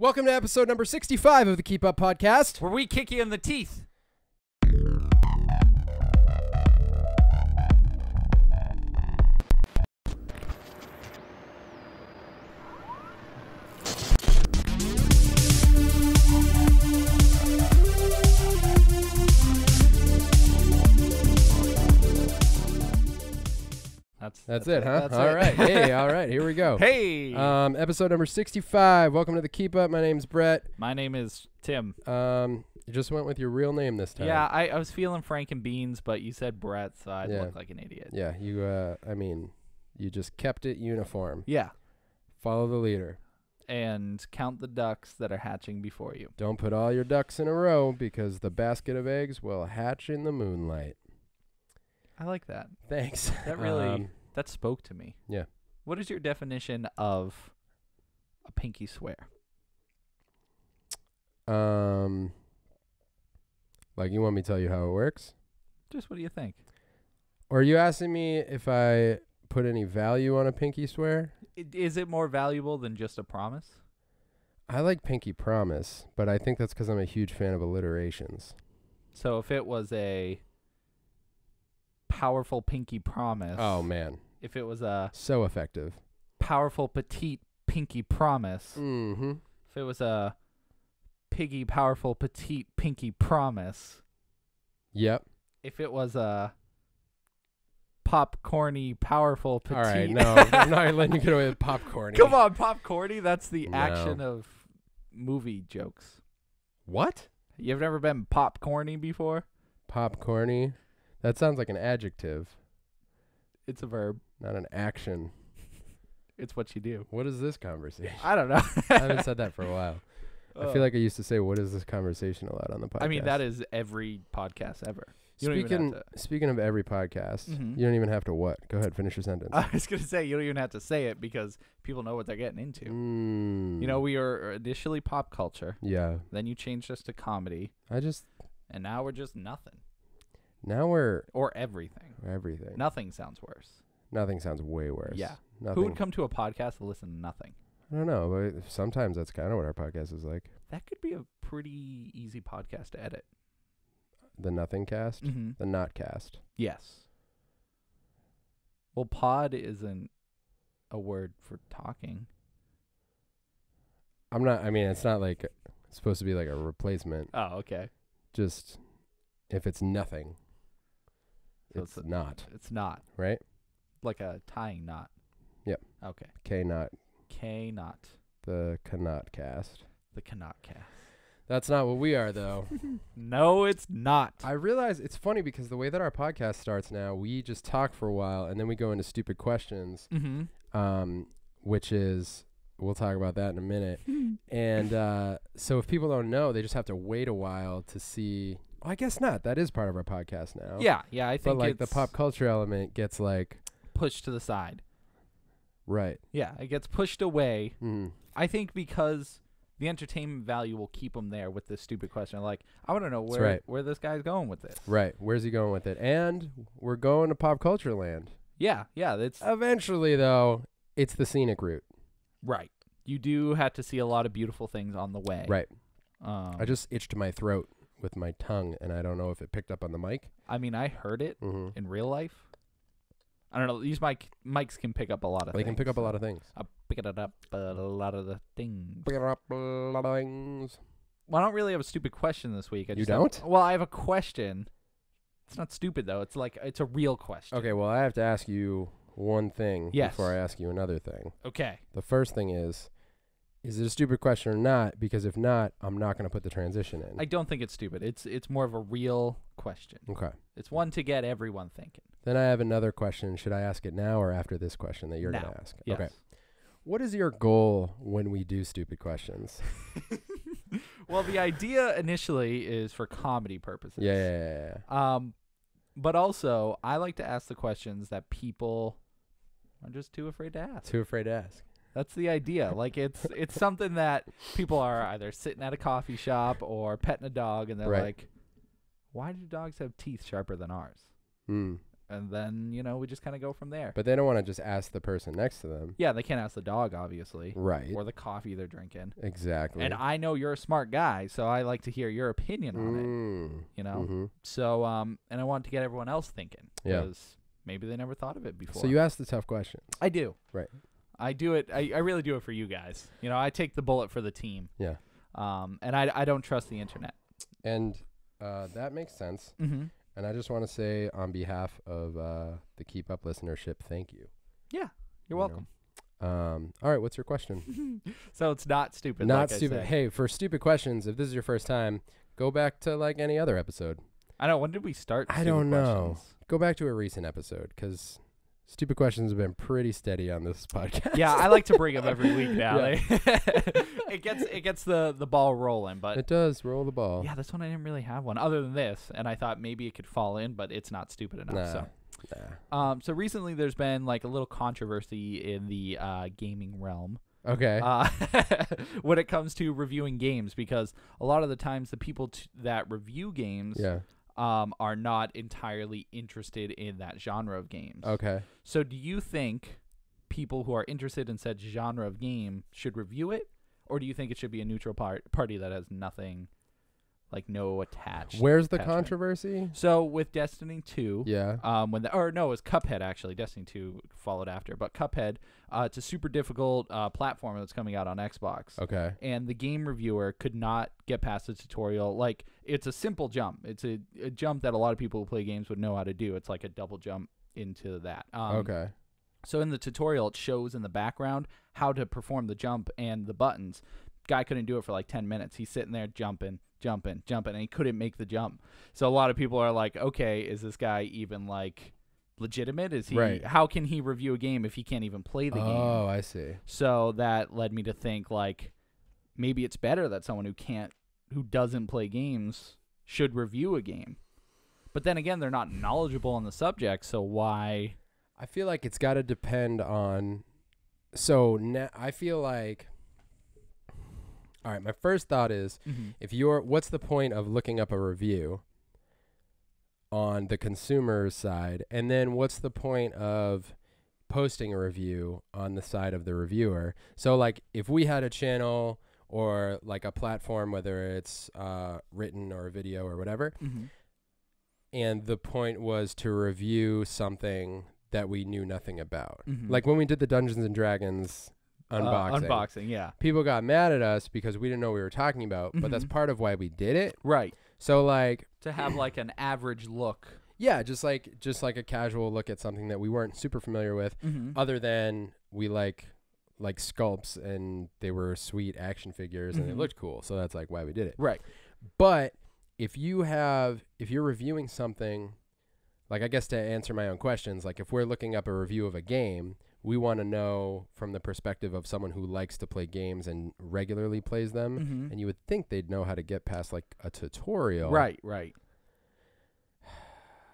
Welcome to episode number 65 of the Keep Up Podcast, where we kick you in the teeth. That's it, huh? All right. Hey, all right. Here we go. Hey. Episode number 65. Welcome to the Keep Up. My name's Brett. My name is Tim. You just went with your real name this time. Yeah, I was feeling Frank and Beans, but you said Brett, so I look like an idiot. Yeah, you just kept it uniform. Yeah. Follow the leader. And count the ducks that are hatching before you. Don't put all your ducks in a row because the basket of eggs will hatch in the moonlight. I like that. Thanks. That really, that spoke to me. Yeah. What is your definition of a pinky swear? Like you want me to tell you how it works? Just what do you think? Or are you asking me if I put any value on a pinky swear? Is it more valuable than just a promise? I like pinky promise, but I think that's because I'm a huge fan of alliterations. So if it was a powerful pinky promise. Oh, man. If it was a so effective. Powerful petite pinky promise. Mm-hmm. If it was a piggy powerful petite pinky promise. Yep. If it was a popcorny powerful petite. All right, no, I'm not letting you get away with popcorny. Come on, popcorny. That's the action of movie jokes. What? You've never been popcorny before? Popcorny? That sounds like an adjective. It's a verb. Not an action. It's what you do. What is this conversation? I don't know. I haven't said that for a while. I feel like I used to say, what is this conversation a lot on the podcast? I mean, that is every podcast ever. Speaking of every podcast, you don't even have to what? Go ahead, finish your sentence. I was going to say, you don't even have to say it because people know what they're getting into. You know, we were initially pop culture. Yeah. Then you changed us to comedy. And now we're just nothing. Now we're... Or everything. Everything. Nothing sounds worse. Nothing sounds way worse. Yeah. Nothing. Who would come to a podcast to listen to nothing? I don't know, but sometimes that's kind of what our podcast is like. That could be a pretty easy podcast to edit. The nothing cast? Mm-hmm. The not cast? Yes. Well, pod isn't a word for talking. It's not like it's supposed to be like a replacement. Oh, okay. Just if it's nothing, so it's not. It's not. Right? Like a tying knot. Yep. Okay. K-knot. K-knot. The cannot cast. The cannot cast. That's not what we are, though. No, it's not. I realize it's funny because the way that our podcast starts now, we just talk for a while and then we go into stupid questions, which is, we'll talk about that in a minute. And so if people don't know, they just have to wait a while to see. Well, I guess not. That is part of our podcast now. Yeah, I think but like the pop culture element gets like pushed to the side. Right. Yeah, it gets pushed away. Mm. I think because the entertainment value will keep them there with this stupid question. Like, I want to know where this guy's going with this. Right. Where's he going with it? And we're going to pop culture land. Yeah. That's eventually, though, it's the scenic route. Right. You do have to see a lot of beautiful things on the way. Right. I just itched my throat with my tongue, and I don't know if it picked up on the mic. I mean, I heard it in real life. I don't know. These mics can pick up a lot of things. They can pick up a lot of things. I'm picking it up a lot of the things. Picking up a lot of things. Well, I don't really have a stupid question this week. You don't? Well, I have a question. It's not stupid, though. It's like, it's a real question. Okay, well, I have to ask you one thing before I ask you another thing. Okay. The first thing is it a stupid question or not? Because if not, I'm not going to put the transition in. I don't think it's stupid. It's more of a real question. Okay. It's one to get everyone thinking. Then I have another question. Should I ask it now or after this question that you're going to ask? Yes. Okay. What is your goal when we do stupid questions? Well, the idea initially is for comedy purposes. Yeah. But also, I like to ask the questions that people are just too afraid to ask. Too afraid to ask. That's the idea. Like, it's something that people are either sitting at a coffee shop or petting a dog, and they're like, why do dogs have teeth sharper than ours? And then, we just kind of go from there. But they don't want to just ask the person next to them. Yeah, they can't ask the dog, obviously. Right. Or the coffee they're drinking. Exactly. And I know you're a smart guy, so I like to hear your opinion on it, Mm-hmm. So, and I want to get everyone else thinking. Yeah. Because maybe they never thought of it before. So you ask the tough questions. I do. Right. I do it. I really do it for you guys. I take the bullet for the team. Yeah. And I don't trust the internet. And that makes sense. Mm-hmm. And I just want to say on behalf of the Keep Up listenership, thank you. Yeah, you're welcome. All right, what's your question? So it's not stupid. Not like stupid. I said. Hey, for stupid questions, if this is your first time, go back to like any other episode. I know. When did we start? I don't know. Go back to a recent episode because stupid questions have been pretty steady on this podcast. Yeah, I like to bring them every week now. Yeah. It gets the ball rolling, but It does. Roll the ball. yeah, this one I didn't really have one other than this, and I thought maybe it could fall in, but it's not stupid enough. So recently there's been like a little controversy in the gaming realm. Okay. When it comes to reviewing games, because a lot of the times the people that review games are not entirely interested in that genre of games. Okay. So do you think people who are interested in said genre of game should review it, or do you think it should be a neutral party that has nothing, like no attached? Where's the attachment? controversy? So with Destiny 2, Yeah. it was Cuphead actually. Destiny 2 followed after, but Cuphead, it's a super difficult platformer that's coming out on Xbox. Okay. And the game reviewer could not get past the tutorial. Like, it's a simple jump. It's a jump that a lot of people who play games would know how to do. It's like a double jump into that. Okay. So in the tutorial, it shows in the background how to perform the jump and the buttons. Guy couldn't do it for like 10 minutes. He's sitting there jumping, and he couldn't make the jump. So a lot of people are like, okay, is this guy even like legitimate? Is he? Right. How can he review a game if he can't even play the game? Oh, I see. So that led me to think like maybe it's better that someone who doesn't play games should review a game. But then again, they're not knowledgeable on the subject, so why? I feel like it's got to depend on. So I feel like. All right, my first thought is, what's the point of looking up a review on the consumer's side, and then what's the point of posting a review on the side of the reviewer? So, like, if we had a channel or like a platform, whether it's written or video or whatever, and the point was to review something that we knew nothing about, like when we did the Dungeons and Dragons unboxing, yeah. People got mad at us because we didn't know what we were talking about, but that's part of why we did it. Right. So like to have like an average look. Yeah, just like a casual look at something that we weren't super familiar with, other than we like sculpts and they were sweet action figures and they looked cool. So that's like why we did it. Right. But if you're reviewing something, like I guess to answer my own questions, like if we're looking up a review of a game, we want to know from the perspective of someone who likes to play games and regularly plays them. And you would think they'd know how to get past like a tutorial. Right.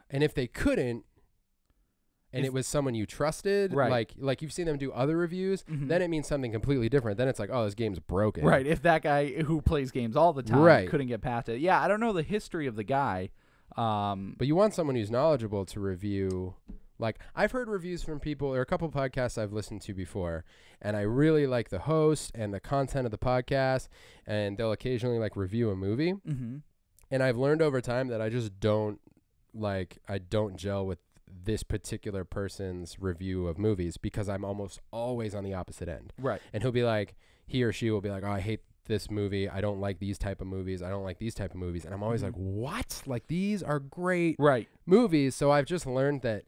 And if they couldn't, and it was someone you trusted, like you've seen them do other reviews, then it means something completely different. Then it's like, oh, this game's broken. Right. If that guy who plays games all the time couldn't get past it. Yeah, I don't know the history of the guy. But you want someone who's knowledgeable to review. Like, I've heard reviews from people, or a couple podcasts I've listened to before, and I really like the host and the content of the podcast, and they'll occasionally, like, review a movie. And I've learned over time that I just don't gel with this particular person's review of movies because I'm almost always on the opposite end. Right. And he or she will be like, oh, I hate this movie. I don't like these type of movies. I don't like these type of movies. And I'm always like, what? Like, these are great movies. So I've just learned that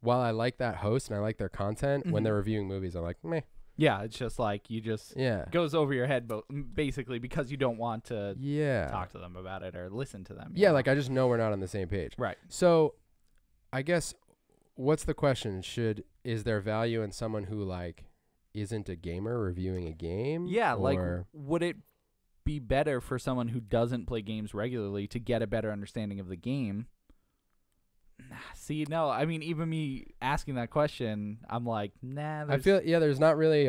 while I like that host and I like their content, when they're reviewing movies, I'm like, meh. Yeah, it's just like goes over your head, basically, because you don't want to talk to them about it or listen to them. Yeah, like I just know we're not on the same page. Right. So I guess what's the question? Is there value in someone who like isn't a gamer reviewing a game? Yeah, like would it be better for someone who doesn't play games regularly to get a better understanding of the game? See, no, I mean, even me asking that question, I'm like, nah. I feel, there's not really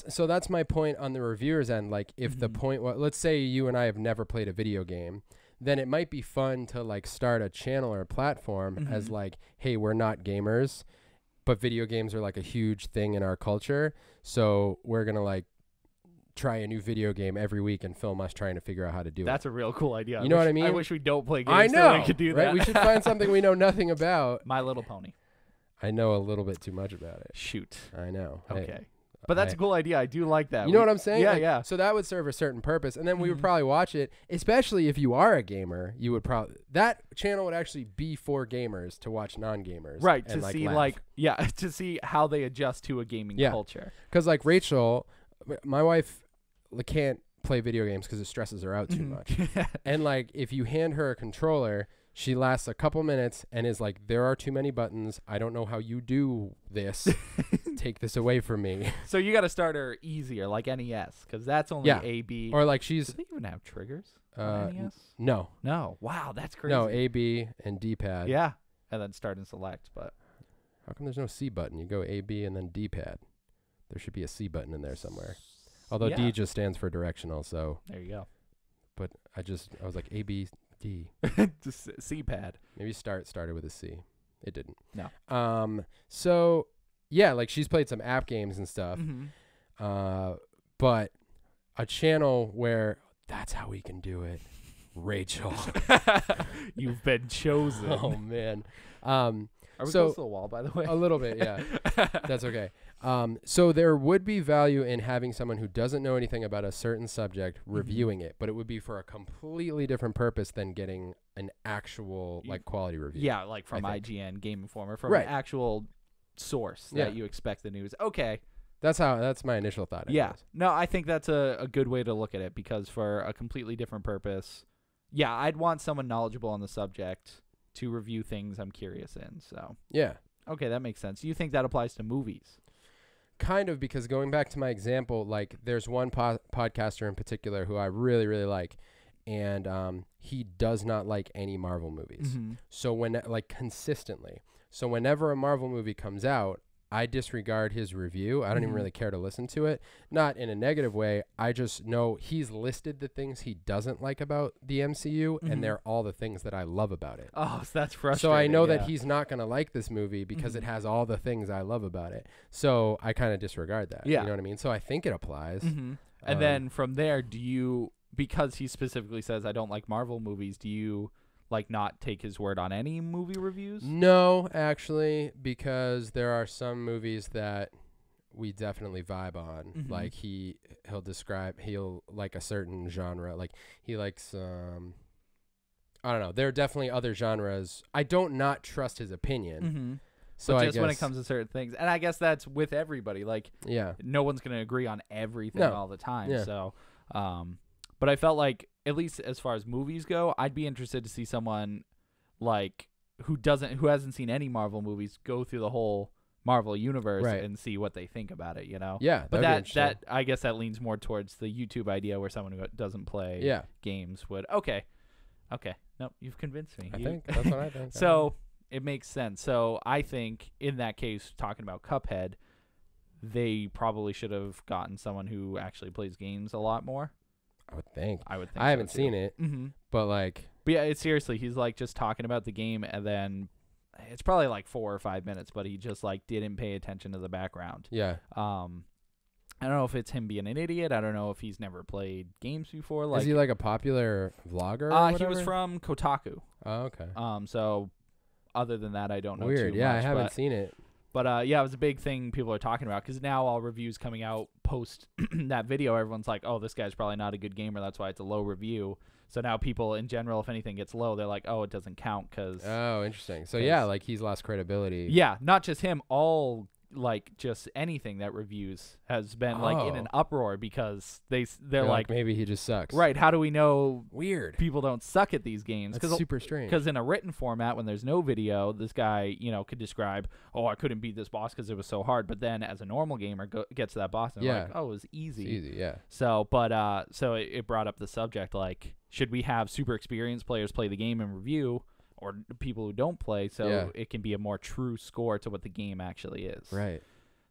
so that's my point on the reviewer's end. Like, if the point, let's say you and I have never played a video game, then it might be fun to like start a channel or a platform as like, hey, we're not gamers, but video games are like a huge thing in our culture. So we're going to like try a new video game every week and film us trying to figure out how to do it. That's a real cool idea. You know what I mean? I wish we don't play games. I know. So we could do right? that. We should find something we know nothing about. My Little Pony. I know a little bit too much about it. Shoot. I know. Okay. But that's a cool idea. I do like that. You know what I'm saying? Yeah, like, yeah. So that would serve a certain purpose. And then we would probably watch it, especially if you are a gamer. You would probably, that channel would actually be for gamers to watch non-gamers. Right. And To like see laugh. to see how they adjust to a gaming culture. Because like Rachel, my wife can't play video games because it stresses her out too much. And like if you hand her a controller, she lasts a couple minutes and is like, there are too many buttons. I don't know how you do this. Take this away from me. So you got to start her easier, like NES, because that's only A, B. Or like she's... Do they even have triggers on NES? No. No. Wow, that's crazy. No, A, B, and D-pad. Yeah. And then start and select. But how come there's no C button? You go A, B, and then D-pad. There should be a C button in there somewhere. Although D just stands for directional, so... There you go. But I was like, A, B, D. Just C-pad. Maybe started with a C. It didn't. No. So... Yeah, like she's played some app games and stuff, but a channel where that's how we can do it, Rachel. You've been chosen. Oh man. Are we close to the wall, by the way? A little bit, yeah. That's okay. So there would be value in having someone who doesn't know anything about a certain subject reviewing it, but it would be for a completely different purpose than getting an actual like quality review. Yeah, like from IGN, Game Informer, from an actual source that you expect the news. Okay. That's my initial thought. Yeah. No, I think that's a good way to look at it, because for a completely different purpose, yeah, I'd want someone knowledgeable on the subject to review things I'm curious in. So yeah. Okay, that makes sense. Do you think that applies to movies? Kind of, because going back to my example, like there's one podcaster in particular who I really, really like, and he does not like any Marvel movies. So consistently. So whenever a Marvel movie comes out, I disregard his review. I don't even really care to listen to it. Not in a negative way. I just know he's listed the things he doesn't like about the MCU, and they're all the things that I love about it. Oh, so that's frustrating. So I know that he's not going to like this movie because it has all the things I love about it. So I kind of disregard that. Yeah. You know what I mean? So I think it applies. And then from there, because he specifically says I don't like Marvel movies, do you like not take his word on any movie reviews? No, actually, because there are some movies that we definitely vibe on. Like he'll like a certain genre. Like he likes I don't know. There are definitely other genres. I don't not trust his opinion. So but just when it comes to certain things, and I guess that's with everybody. Like, no one's gonna agree on everything all the time. Yeah. So, but I felt like, at least as far as movies go, I'd be interested to see someone like who hasn't seen any Marvel movies go through the whole Marvel universe and see what they think about it, you know? Yeah. But that I guess that leans more towards the YouTube idea, where someone who doesn't play games would okay. No, you've convinced me. I think that's what I think. So it makes sense. So I think in that case, talking about Cuphead, they probably should have gotten someone who actually plays games a lot more. I would think. I haven't seen it, but yeah, it's seriously, he's like just talking about the game, and then it's probably like 4 or 5 minutes, but he just like didn't pay attention to the background. Yeah. I don't know if it's him being an idiot. I don't know if he's never played games before. Like, is he like a popular vlogger? Or he was from Kotaku. Oh, okay. So other than that, I don't know. Weird. Too Yeah, much, I haven't seen it. But yeah, it was a big thing people are talking about, because now all reviews coming out post that video, everyone's like, oh, this guy's probably not a good gamer. That's why it's a low review. So now people in general, if anything gets low, they're like, oh, it doesn't count because. Oh, interesting. So yeah, like he's lost credibility. Yeah, not just him. All like just anything that reviews has been like in an uproar, because they're like maybe he just sucks. Right. How do we know weird people don't suck at these games? That's super strange. Because in a written format, when there's no video, this guy, could describe, oh, I couldn't beat this boss because it was so hard. But then as a normal gamer gets to that boss and like, oh, it was easy. It's easy, yeah. So, but so it brought up the subject, like, should we have super experienced players play the game and review, or people who don't play, so it can be a more true score to what the game actually is. Right.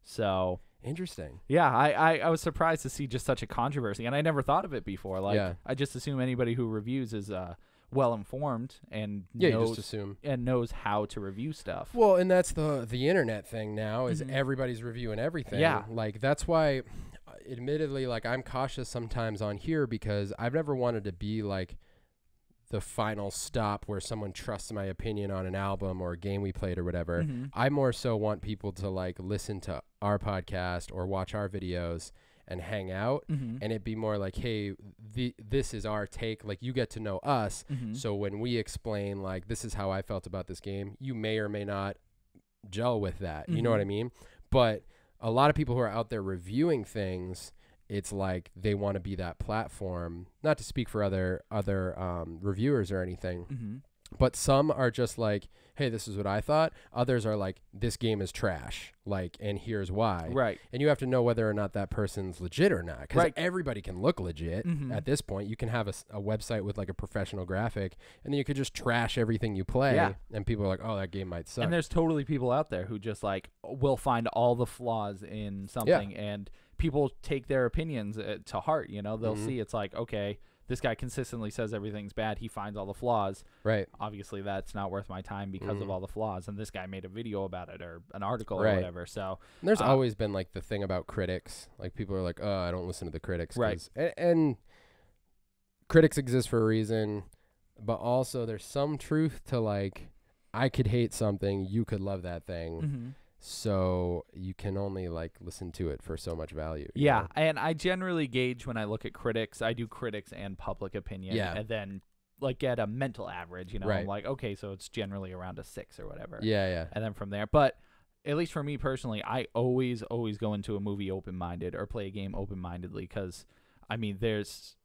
So interesting. Yeah, I was surprised to see just such a controversy, and I never thought of it before. Like, I just assume anybody who reviews is well informed and you knows just assume how to review stuff. Well, and that's the internet thing now is everybody's reviewing everything. Yeah. Like that's why, admittedly, like I'm cautious sometimes on here because I've never wanted to be like the final stop where someone trusts my opinion on an album or a game we played or whatever. I more so want people to like listen to our podcast or watch our videos and hang out and it be more like, hey, this is our take. Like you get to know us. So when we explain like, this is how I felt about this game, you may or may not gel with that. You know what I mean? But a lot of people who are out there reviewing things, it's like they want to be that platform, not to speak for other reviewers or anything, but some are just like, hey, this is what I thought. Others are like, this game is trash, like, and here's why. Right. And you have to know whether or not that person's legit or not, because everybody can look legit at this point. You can have a website with like a professional graphic, and then you could just trash everything you play, and people are like, oh, that game might suck. And there's totally people out there who just like will find all the flaws in something, and people take their opinions to heart. You know, they'll see it's like, okay, this guy consistently says everything's bad. He finds all the flaws. Right. Obviously, that's not worth my time because of all the flaws. And this guy made a video about it or an article or whatever. So and there's always been like the thing about critics. Like people are like, oh, I don't listen to the critics. Right. And critics exist for a reason. But also there's some truth to like, I could hate something. You could love that thing. So you can only like listen to it for so much value. Yeah, and I generally gauge when I look at critics. I do critics and public opinion, and then like get a mental average. You know, I'm like, okay, so it's generally around a 6 or whatever. Yeah. And then from there, but at least for me personally, I always go into a movie open-minded or play a game open-mindedly because, I mean, there's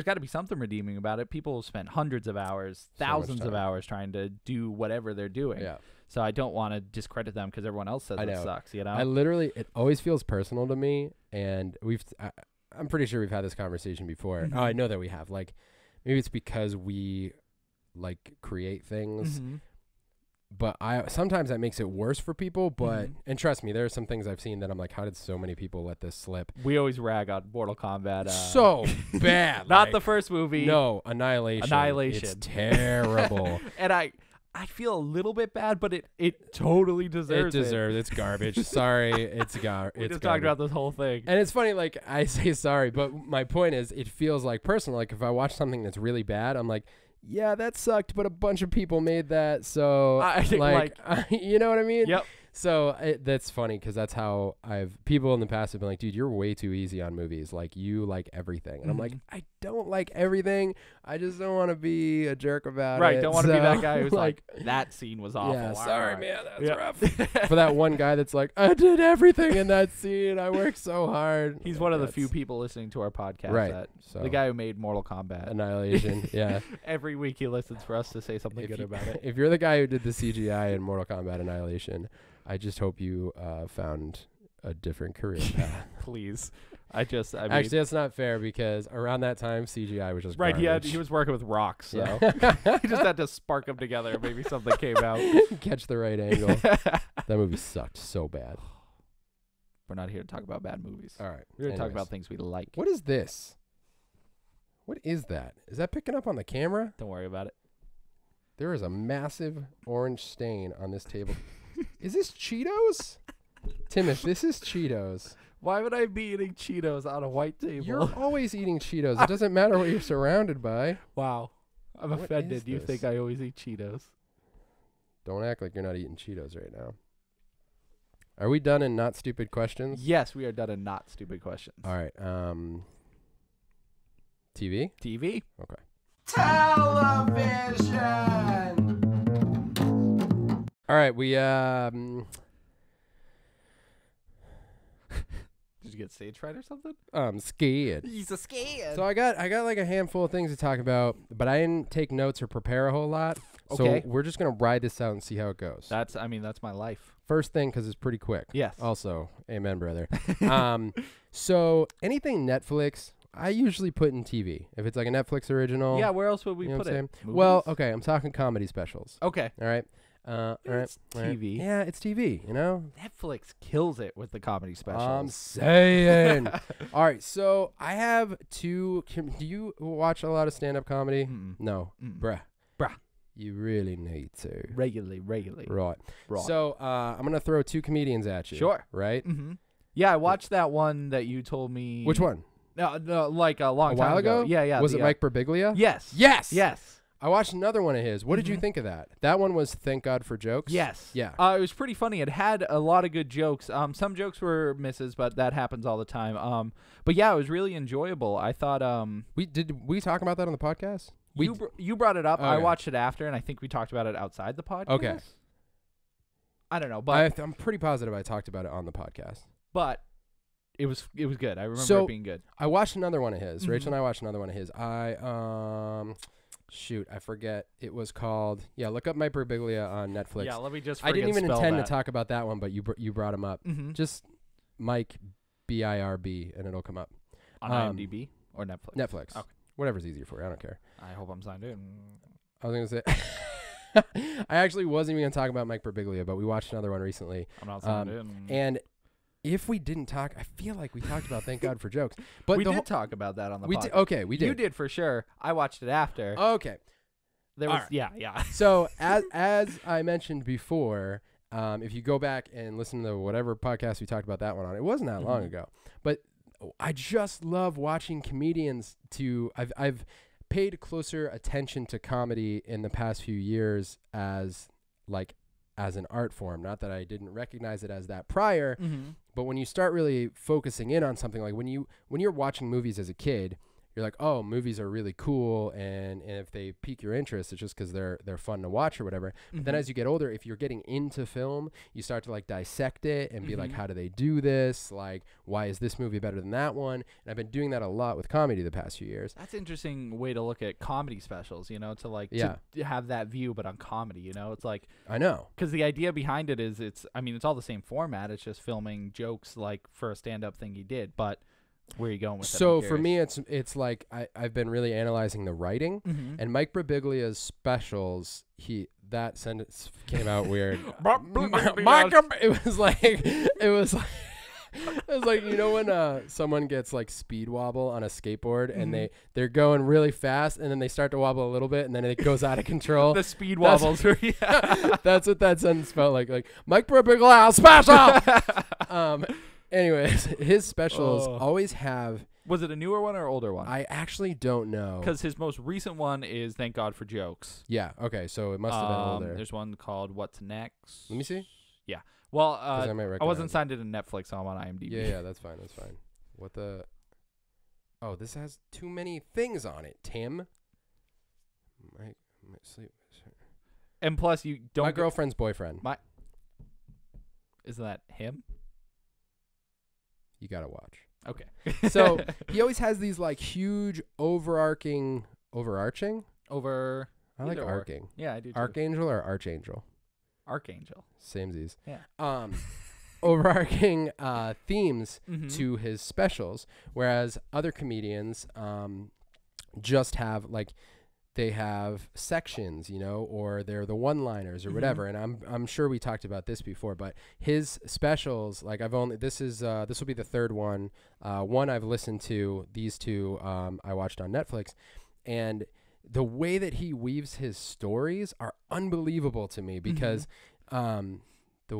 got to be something redeeming about it. People spend hundreds of hours, thousands of hours trying to do whatever they're doing. Yeah. So I don't want to discredit them because everyone else says it sucks, you know? I literally, it always feels personal to me, and I'm pretty sure we've had this conversation before. Oh, I know that we have. Like, maybe it's because we, like, create things, but sometimes that makes it worse for people, but, and trust me, there are some things I've seen that I'm like, how did so many people let this slip? We always rag on Mortal Kombat. So bad. Not the first movie. No, Annihilation. It's terrible. And I feel a little bit bad, but it totally deserves it. It's garbage. Sorry, it's garbage. We just talked about this whole thing. And it's funny, like, I say sorry, but my point is it feels like personal. Like, if I watch something that's really bad, I'm like, yeah, that sucked, but a bunch of people made that, so, you know what I mean? Yep. So that's funny because that's how people in the past have been like, dude, you're way too easy on movies. Like, you like everything. And I'm like, I don't like everything. I just don't want to be a jerk about it. Right. Don't want to be that guy who's like, that scene was awful. Yeah, sorry, man. That's rough. For that one guy that's like, I did everything in that scene. I worked so hard. He's one of the few people listening to our podcast. Right. The guy who made Mortal Kombat. Annihilation. Yeah. Every week he listens for us to say something good about it. If you're the guy who did the CGI in Mortal Kombat Annihilation, I just hope you found a different career path. Please. I mean, actually, that's not fair because around that time, CGI was just right. Garbage. He was working with rocks, so he just had to spark them together. Maybe something came out. Catch the right angle. That movie sucked so bad. We're not here to talk about bad movies. All right. We're here to talk about things we like. What is this? What is that? Is that picking up on the camera? Don't worry about it. There is a massive orange stain on this table. Is this Cheetos? Tim, if this is Cheetos. Why would I be eating Cheetos on a white table? You're always eating Cheetos. It doesn't matter what you're surrounded by. Wow. I'm offended. You think I always eat Cheetos. Don't act like you're not eating Cheetos right now. Are we done in not stupid questions? Yes, we are done in not stupid questions. All right. TV? TV. Okay. Television. All right, we Did you get stage fright or something? I'm scared. He's a scared. So I got like a handful of things to talk about, but I didn't take notes or prepare a whole lot. Okay. So we're just gonna ride this out and see how it goes. That's my life. First thing, because it's pretty quick. Yes. Also, amen, brother. So anything Netflix, I usually put in TV. If it's like a Netflix original. Yeah, where else would we put it? Well, okay, I'm talking comedy specials. Okay. All right. All It's right. TV. Yeah, it's TV, you know? Netflix kills it with the comedy specials. I'm saying. All right, so I have two. Do you watch a lot of stand-up comedy? No. Bruh. You really need to. Regularly. Right. So I'm going to throw two comedians at you. Sure. Right? Yeah, I watched that one that you told me. Which one? No, like a long A time while ago? Yeah. Was it Mike Birbiglia? Yes. Yes. I watched another one of his. What did you think of that? That one was Thank God for Jokes? Yes. Yeah. It was pretty funny. It had a lot of good jokes. Some jokes were misses, but that happens all the time. But yeah, it was really enjoyable. I thought we talk about that on the podcast? You brought it up. Okay. I watched it after, and I think we talked about it outside the podcast. Okay. I don't know, but I'm pretty positive I talked about it on the podcast. But it was good. I remember it being good. I watched another one of his. Rachel and I watched another one of his. Shoot, I forget. It was called. Yeah, look up Mike Birbiglia on Netflix. Yeah, let me just. I didn't even intend to talk about that one, but you brought him up. Just Mike BIRB, and it'll come up on IMDb or Netflix. Netflix. Okay. Whatever's easier for you. I don't care. I hope I'm signed in. I was gonna say. I actually wasn't even gonna talk about Mike Birbiglia, but we watched another one recently. I'm not signed in. And if we didn't talk, I feel like we talked about Thank God for Jokes. But we did talk about that on the podcast. Okay, we did. You did for sure. I watched it after. Okay. There was yeah. So as I mentioned before, if you go back and listen to whatever podcast we talked about that one on, it wasn't that long ago. But I just love watching comedians. I've paid closer attention to comedy in the past few years as an art form. Not that I didn't recognize it as that prior, but when you start really focusing in on something, like when you're watching movies as a kid, you're like, oh, movies are really cool, and if they pique your interest, it's just because they're fun to watch or whatever. But then as you get older, if you're getting into film, you start to like dissect it and be like, how do they do this? Like, why is this movie better than that one? And I've been doing that a lot with comedy the past few years. That's an interesting way to look at comedy specials, you know, to have that view, but on comedy, you know, it's like, I know. Because the idea behind it is it's all the same format. It's just filming jokes like for a stand-up thing he did, but where are you going with that? So for me, it's like I've been really analyzing the writing, and Mike Birbiglia's specials. That sentence came out weird. It was like you know when someone gets like speed wobble on a skateboard and they're going really fast and then they start to wobble a little bit and then it goes out of control. The speed wobbles. That's what that sentence felt like. Like Mike Birbiglia special. Anyways, his specials always have. Was it a newer one or older one? I actually don't know. Because his most recent one is Thank God for Jokes. Yeah. Okay. So it must have been older. There's one called What's Next. Let me see. Yeah. Well, I wasn't signed into Netflix, so I'm on IMDb. Yeah. That's fine. That's fine. What the? Oh, this has too many things on it. Tim. My sleep. And plus, you don't. My girlfriend's boyfriend. Is that him? You gotta watch. Okay. So he always has these like huge overarching. I like arcing. Yeah, I do too. Archangel or Archangel? Archangel. Samesies. Yeah. Overarching themes to his specials, whereas other comedians just have like they have sections, you know, or they're the one-liners or whatever. And I'm sure we talked about this before, but his specials, like this will be the third one. One I've listened to, these two I watched on Netflix, and the way that he weaves his stories are unbelievable to me because the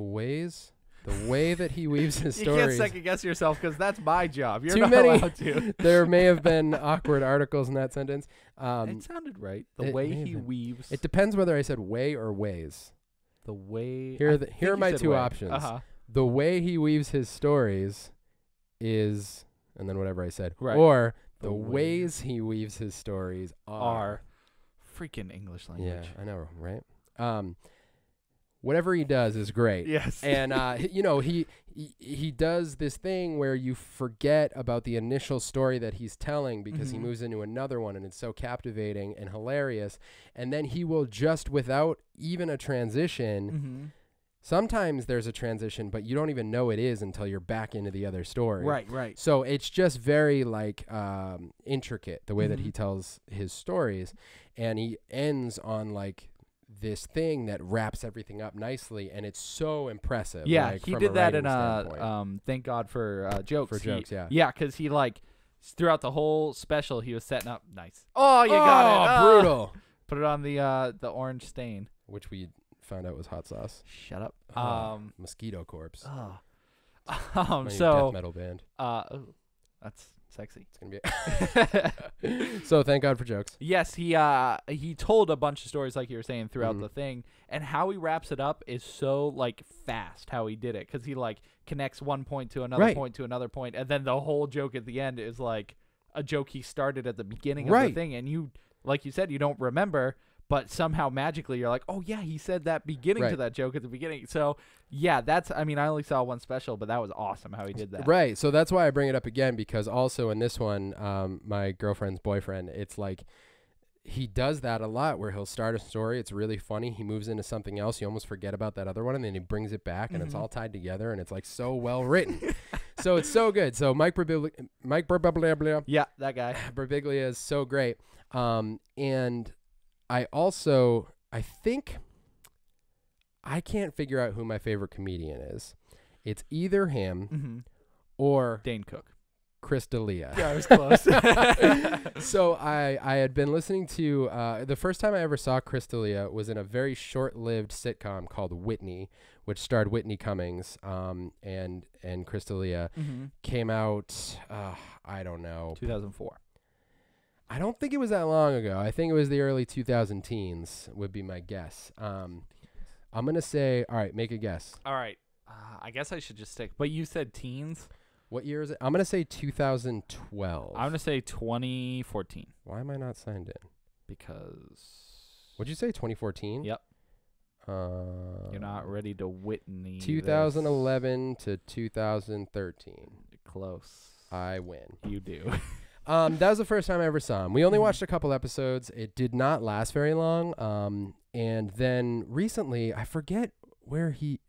way that he weaves his stories. You can't second guess yourself because that's my job. You're too not many, allowed to. There may have been awkward articles in that sentence. It sounded right. The way he weaves. It depends whether I said way or ways. The way. Here are my two options. The way he weaves his stories is, and then whatever I said. Right. Or the ways he weaves his stories are. Freaking English language. Yeah, I know, right? Whatever he does is great. Yes. And, you know, he does this thing where you forget about the initial story that he's telling because he moves into another one and it's so captivating and hilarious. And then he will just, without even a transition, sometimes there's a transition, but you don't even know it is until you're back into the other story. Right. So it's just very like intricate the way that he tells his stories. And he ends on like this thing that wraps everything up nicely, and it's so impressive. Yeah, like, he from did a that in writing standpoint. Thank God for Jokes. For Jokes, yeah. Yeah, because he like throughout the whole special he was setting up nice. Oh, you got it. Brutal. Put it on the orange stain, which we found out was hot sauce. Shut up. Mosquito Corpse. So death metal band. That's sexy. It's gonna be. So thank God for Jokes. Yes, he told a bunch of stories like you were saying throughout the thing, and how he wraps it up is so like fast. How he did it, because he like connects one point to another point to another point, and then the whole joke at the end is like a joke he started at the beginning of the thing, and you, like you said, you don't remember. But somehow magically you're like, oh, yeah, he said that beginning to that joke at the beginning. So, yeah, I only saw one special, but that was awesome how he did that. Right. So that's why I bring it up again, because also in this one, my girlfriend's boyfriend, it's like he does that a lot where he'll start a story. It's really funny. He moves into something else. You almost forget about that other one, and then he brings it back, and it's all tied together, and it's like so well written. So it's so good. So Mike Birbiglia. Yeah, that guy. Birbiglia is so great. And I think I can't figure out who my favorite comedian is. It's either him or Dane Cook. Chris D'Elia. Yeah, I was close. So I had been listening to the first time I ever saw Chris D'Elia was in a very short-lived sitcom called Whitney, which starred Whitney Cummings and Chris D'Elia. Came out I don't know, 2004. I don't think it was that long ago. I think it was the early 2010s would be my guess. I'm going to say, all right, make a guess. All right. I guess I should just stick. But you said teens? What year is it? I'm going to say 2012. I'm going to say 2014. Why am I not signed in? Because... What'd you say, 2014? Yep. You're not ready to Whitney 2011 to 2013. You're close. I win. You do. That was the first time I ever saw him. We only watched a couple episodes. It did not last very long. And then recently, I forget where he...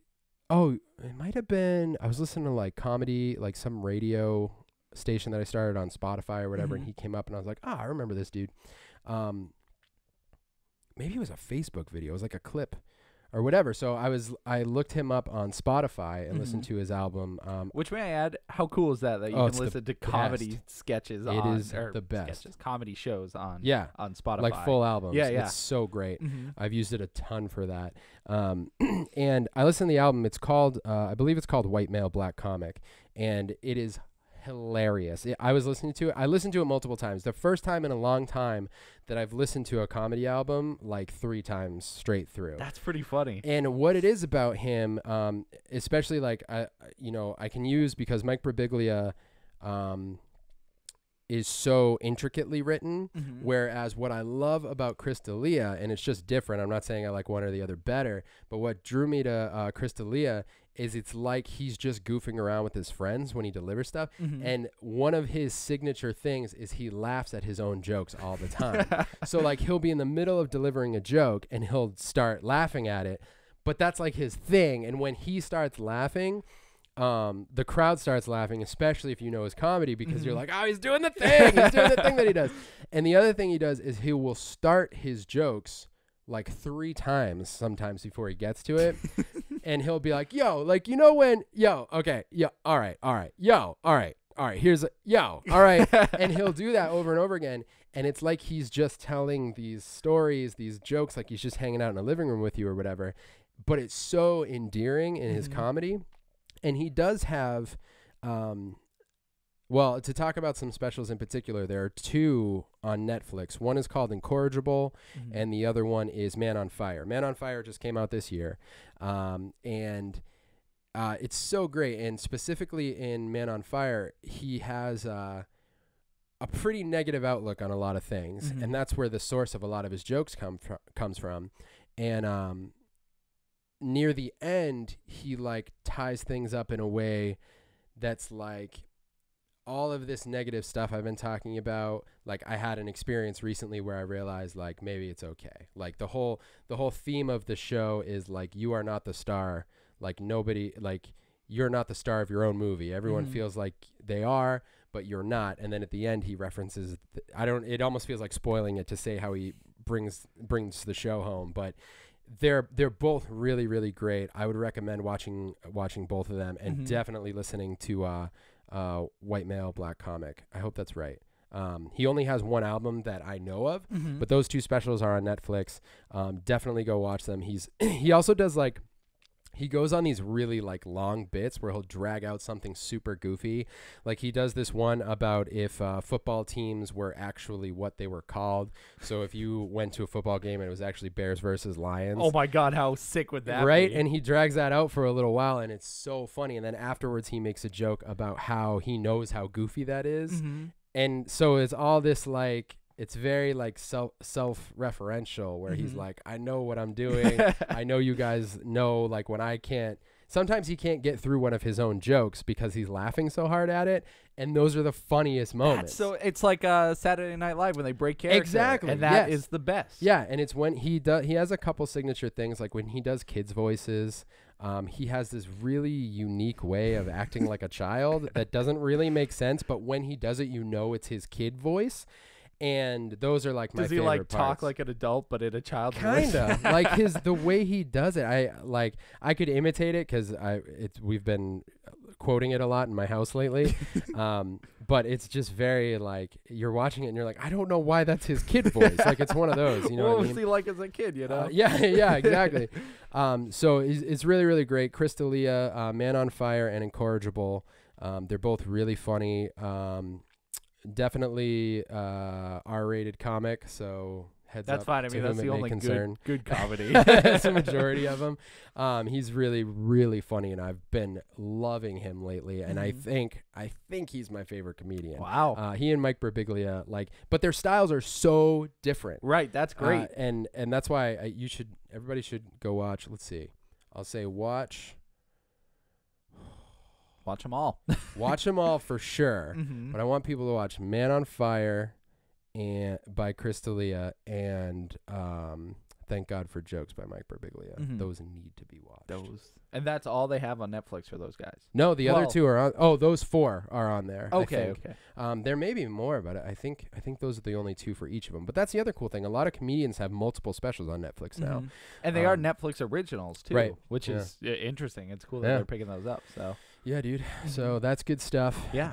Oh, it might have been... I was listening to like comedy, like some radio station that I started on Spotify or whatever, and he came up and I was like, I remember this dude. Maybe it was a Facebook video. It was like a clip or whatever. So I looked him up on Spotify and listened to his album. Which, may I add, how cool is that you can listen to comedy sketches It is the best. Comedy shows on Spotify. Like full albums. Yeah. It's so great. I've used it a ton for that. And I listened to the album. It's called, I believe it's called White Male Black Comic. And it is hilarious. I listened to it multiple times. The first time in a long time that I've listened to a comedy album like 3 times straight through. That's pretty funny. And what it is about him, especially like I can use, because Mike Birbiglia is so intricately written, whereas what I love about Chris D'Elia, and it's just different, I'm not saying I like one or the other better, but what drew me to Chris D'Elia is it's like he's just goofing around with his friends when he delivers stuff. And one of his signature things is he laughs at his own jokes all the time. So like he'll be in the middle of delivering a joke and he'll start laughing at it, but that's like his thing. And when he starts laughing, the crowd starts laughing, especially if you know his comedy, because you're like, oh, he's doing the thing. He's doing the thing that he does. And the other thing he does is he will start his jokes like 3 times sometimes before he gets to it. And he'll be like, yo, like, you know when, yo, okay, yo, all right, yo, all right, here's a, yo, all right. And he'll do that over and over again. And it's like he's just telling these stories, these jokes, like he's just hanging out in a living room with you or whatever. But it's so endearing in his comedy. And he does have, well, to talk about some specials in particular, there are 2 on Netflix. One is called Incorrigible, and the other one is Man on Fire. Man on Fire just came out this year, and it's so great. And specifically in Man on Fire, he has a pretty negative outlook on a lot of things, and that's where the source of a lot of his jokes comes from. And near the end, he like ties things up in a way that's like, all of this negative stuff I've been talking about, like I had an experience recently where I realized like maybe it's okay. Like the whole theme of the show is like, you are not the star. Like nobody, like you're not the star of your own movie. Everyone feels like they are, but you're not. And then at the end he references, it almost feels like spoiling it to say how he brings the show home, but they're both really, really great. I would recommend watching both of them, and definitely listening to White Male Black Comic. I hope that's right. He only has one album that I know of, but those 2 specials are on Netflix. Definitely go watch them. He also does like, he goes on these really like long bits where he'll drag out something super goofy. Like he does this one about if football teams were actually what they were called. So if you went to a football game and it was actually Bears versus Lions. Oh my God, how sick would that right? be? And he drags that out for a little while, and it's so funny. And then afterwards he makes a joke about how he knows how goofy that is. And so it's all this like, it's very like self-referential where he's like, I know what I'm doing. I know you guys know, like when I can't, sometimes he can't get through one of his own jokes because he's laughing so hard at it. And those are the funniest moments. So it's like Saturday Night Live when they break character. Exactly. And that is the best. Yeah. And it's when he has a couple signature things, like when he does kids' voices. He has this really unique way of acting like a child that doesn't really make sense. But when he does it, you know it's his kid voice. And those are like my favorite parts. Does he like talk like an adult but in a child voice? Kinda. Like the way he does it. I could imitate it because we've been quoting it a lot in my house lately. But it's just very like, you're watching it and you're like, I don't know why that's his kid voice. Like it's one of those, you know what I mean? was he like as a kid, you know? Yeah, exactly. So it's really, really great. Chris D'Elia, Man on Fire and Incorrigible. They're both really funny. Definitely R-rated comic, so heads that's up. fine. I mean, that's the only good comedy. That's the majority of them. He's really, really funny, and I've been loving him lately. And I think he's my favorite comedian. Wow. He and Mike Birbiglia, but their styles are so different. Right. That's great. And that's why everybody should go watch. Let's see. I'll say watch. Watch them all. Watch them all for sure. But I want people to watch Man on Fire by Chris D'Elia and Thank God for Jokes by Mike Birbiglia. Those need to be watched. And that's all they have on Netflix for those guys. No, the other 2 are on. Oh, those 4 are on there. Okay. There may be more, but I think those are the only 2 for each of them. But that's the other cool thing. A lot of comedians have multiple specials on Netflix now. And they are Netflix originals too, right? Which is interesting. It's cool that they're picking those up. So yeah, dude. So that's good stuff. Yeah.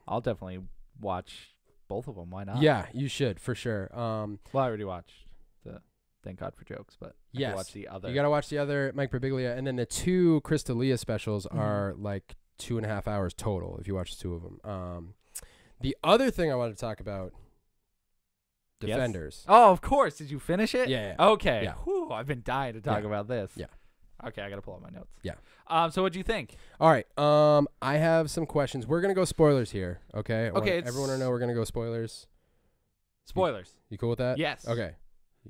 I'll definitely watch both of them. Why not? Yeah, you should for sure. Well, I already watched the Thank God for Jokes, but yes, watch the other. You got to watch the other Mike Birbiglia, and then the 2 Chris D'Elia specials are like 2.5 hours total if you watch the 2 of them. The other thing I wanted to talk about, Defenders. Yes. Oh, of course. Did you finish it? Yeah. Okay. Yeah. Whew, I've been dying to talk about this. Yeah. Okay, I got to pull up my notes. Yeah. So what'd you think? All right. I have some questions. We're going to go spoilers here, okay? Okay. Everyone to know we're going to go spoilers. Spoilers. You cool with that? Yes. Okay.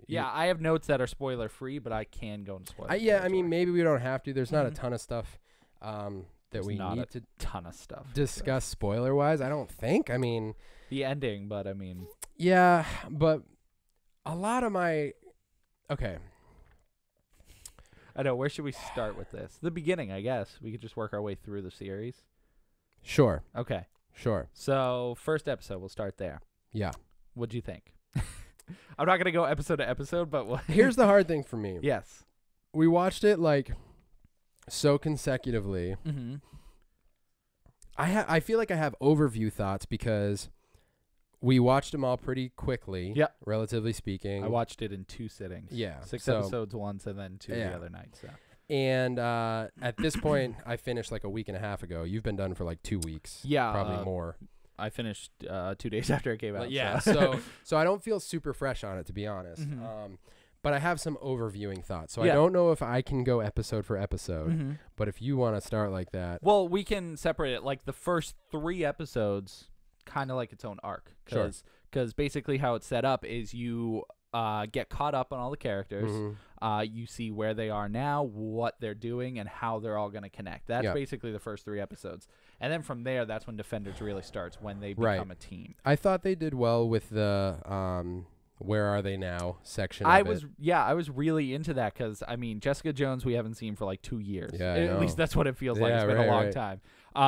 Yeah, I have notes that are spoiler free, but I can go into spoilers. I mean, maybe we don't have to. There's not a ton of stuff that we need to ton of stuff discuss spoiler wise. I don't think. I mean, the ending, but I mean, yeah, but a lot of my I know. Where should we start with this? The beginning, I guess. We could just work our way through the series. Sure. Okay. Sure. So first episode, we'll start there. Yeah. What'd you think? I'm not gonna go episode to episode, but here's the hard thing for me. Yes. We watched it like so consecutively. I feel like I have overview thoughts because we watched them all pretty quickly. Yeah. Relatively speaking. I watched it in 2 sittings. Yeah. 6 episodes once and then 2 the other night. So. And at this point, I finished like a week and a half ago. You've been done for like 2 weeks. Yeah. Probably more. I finished 2 days after it came out. Yeah. So I don't feel super fresh on it, to be honest. But I have some overviewing thoughts. So I don't know if I can go episode for episode. But if you want to start like that. Well, we can separate it. Like the first 3 episodes, kind of like its own arc. Because basically how it's set up is you get caught up on all the characters. You see where they are now, what they're doing, and how they're all going to connect. That's basically the first 3 episodes. And then from there, that's when Defenders really starts, when they become a team. I thought they did well with the Where Are They Now section I was really into that because, I mean, Jessica Jones we haven't seen for like 2 years. Yeah, at least that's what it feels like. It's been a long time.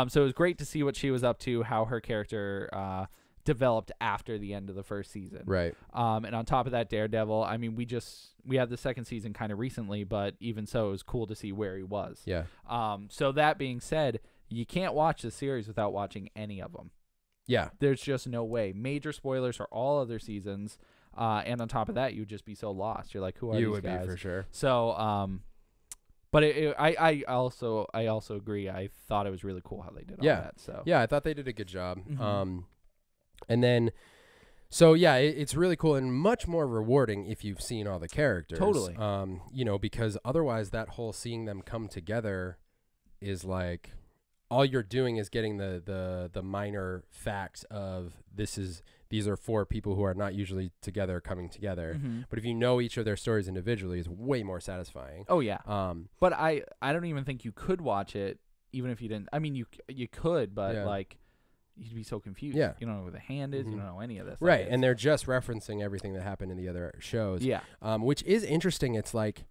So it was great to see what she was up to, how her character developed after the end of the first season. Right. And on top of that, Daredevil, I mean, we had the second season kind of recently, but even so, it was cool to see where he was. Yeah. So that being said, you can't watch the series without watching any of them. Yeah. There's just no way. Major spoilers for all other seasons. And on top of that, you would just be so lost. You're like, who are these guys? You would be, for sure. So, but I also agree. I thought it was really cool how they did all that. So yeah, I thought they did a good job. Mm-hmm. And then, so yeah, it's really cool and much more rewarding if you've seen all the characters. Totally. You know, because otherwise that whole seeing them come together is like, all you're doing is getting the minor facts of these are 4 people who are not usually together coming together. Mm-hmm. But if you know each of their stories individually, it's way more satisfying. Oh yeah. But I don't even think you could watch it even if you didn't. I mean, you could, but like you'd be so confused. Yeah. You don't know where the hand is. You don't know any of this. Right. And they're just referencing everything that happened in the other shows. Yeah. Which is interesting. It's like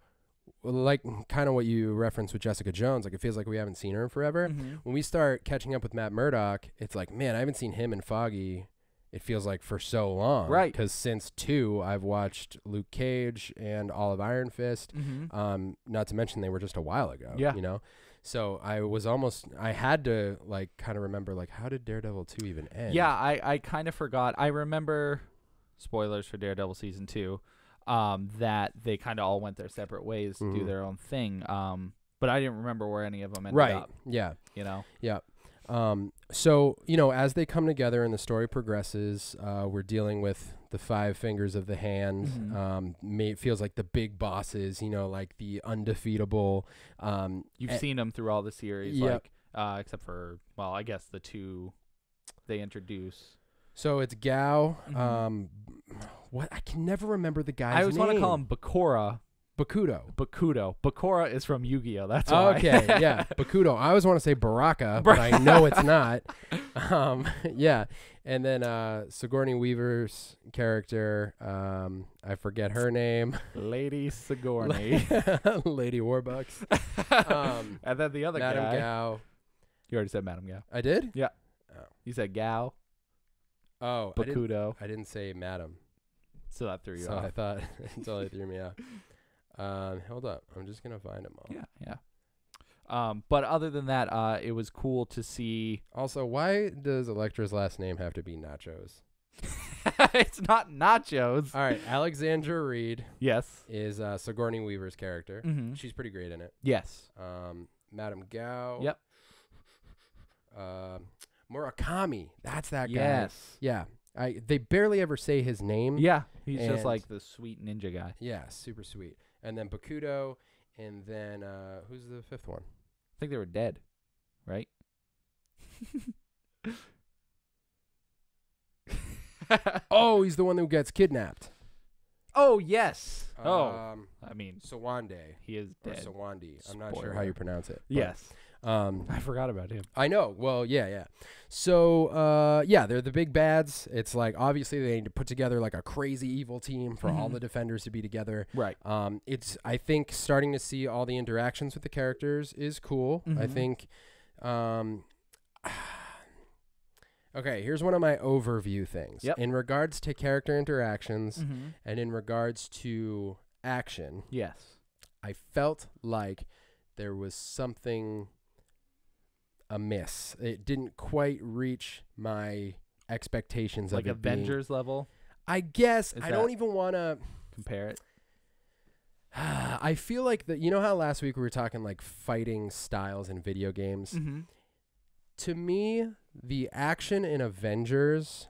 kind of what you referenced with Jessica Jones. Like, it feels like we haven't seen her in forever. Mm-hmm. When we start catching up with Matt Murdock, it's like, man, I haven't seen him and Foggy. It feels like for so long. Right. Because since 2, I've watched Luke Cage and all of Iron Fist. Mm-hmm. Not to mention they were just a while ago. Yeah. You know? So I had to like kind of remember, like, how did Daredevil 2 even end? Yeah, I kind of forgot. I remember, spoilers for Daredevil season 2, that they kind of all went their separate ways to do their own thing. But I didn't remember where any of them ended up. Yeah. You know? Yeah. So, you know, as they come together and the story progresses, we're dealing with the 5 fingers of the hand. Mm-hmm. It feels like the big bosses, you know, like the undefeatable. You've seen them through all the series, Yep. like, except for, well, I guess the 2 they introduce. So it's Gao. Mm-hmm. What? I can never remember the guy's name. I always want to call him Bakura. Bakudo. Bakura is from Yu-Gi-Oh! That's why. Okay, yeah. Bakudo. I always want to say Baraka, but I know it's not. Yeah. And then Sigourney Weaver's character, I forget her name. Lady Sigourney. Lady Warbucks. And then the other guy. Madame Gao. You already said Madame Gao. I did? Yeah. Oh. You said Gao. Oh. Bakudo. I didn't say Madam. So that threw you So off. I thought it totally threw me off. Hold up. I'm just going to find them all. Yeah. But other than that, it was cool to see. Also, why does Elektra's last name have to be Nachos? It's not Nachos. All right. Alexandra Reed. Yes. Is Sigourney Weaver's character. Mm-hmm. She's pretty great in it. Yes. Madame Gao. Yep. Murakami. That's that guy. Yes. Yeah. They barely ever say his name. Yeah. He's just like the sweet ninja guy. Yeah. Super sweet. And then Bakudo. And then who's the 5th one? I think they were dead, right? Oh, he's the one who gets kidnapped. Oh, yes. I mean, Sawande. he is dead. Or Sawandi. I'm not sure Spoiler. how you pronounce it. Yes. I forgot about him. I know. Well, yeah. So, they're the big bads. It's like, obviously, they need to put together like a crazy evil team for all the defenders to be together. Right. I think starting to see all the interactions with the characters is cool. I think, okay, here's one of my overview things. Yep. In regards to character interactions and in regards to action. Yes. I felt like there was something amiss. It didn't quite reach my expectations like of it Avengers level. I guess Is I don't even want to compare it. I feel like you know how last week we were talking like fighting styles in video games? To me, the action in Avengers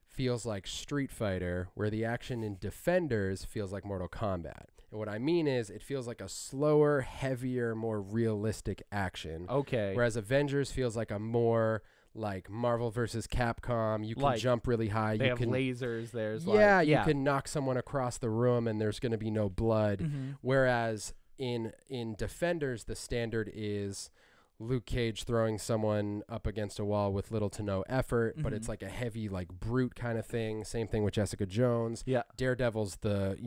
feels like Street Fighter, where the action in Defenders feels like Mortal Kombat. And what I mean is it feels like a slower, heavier, more realistic action. Okay. Whereas Avengers feels like a more like Marvel versus Capcom. You can like, jump really high. They you have can, lasers. There's you can knock someone across the room and there's going to be no blood. Whereas in Defenders, the standard is Luke Cage throwing someone up against a wall with little to no effort, but it's like a heavy, like brute kind of thing. Same thing with Jessica Jones. Yeah. Daredevil's the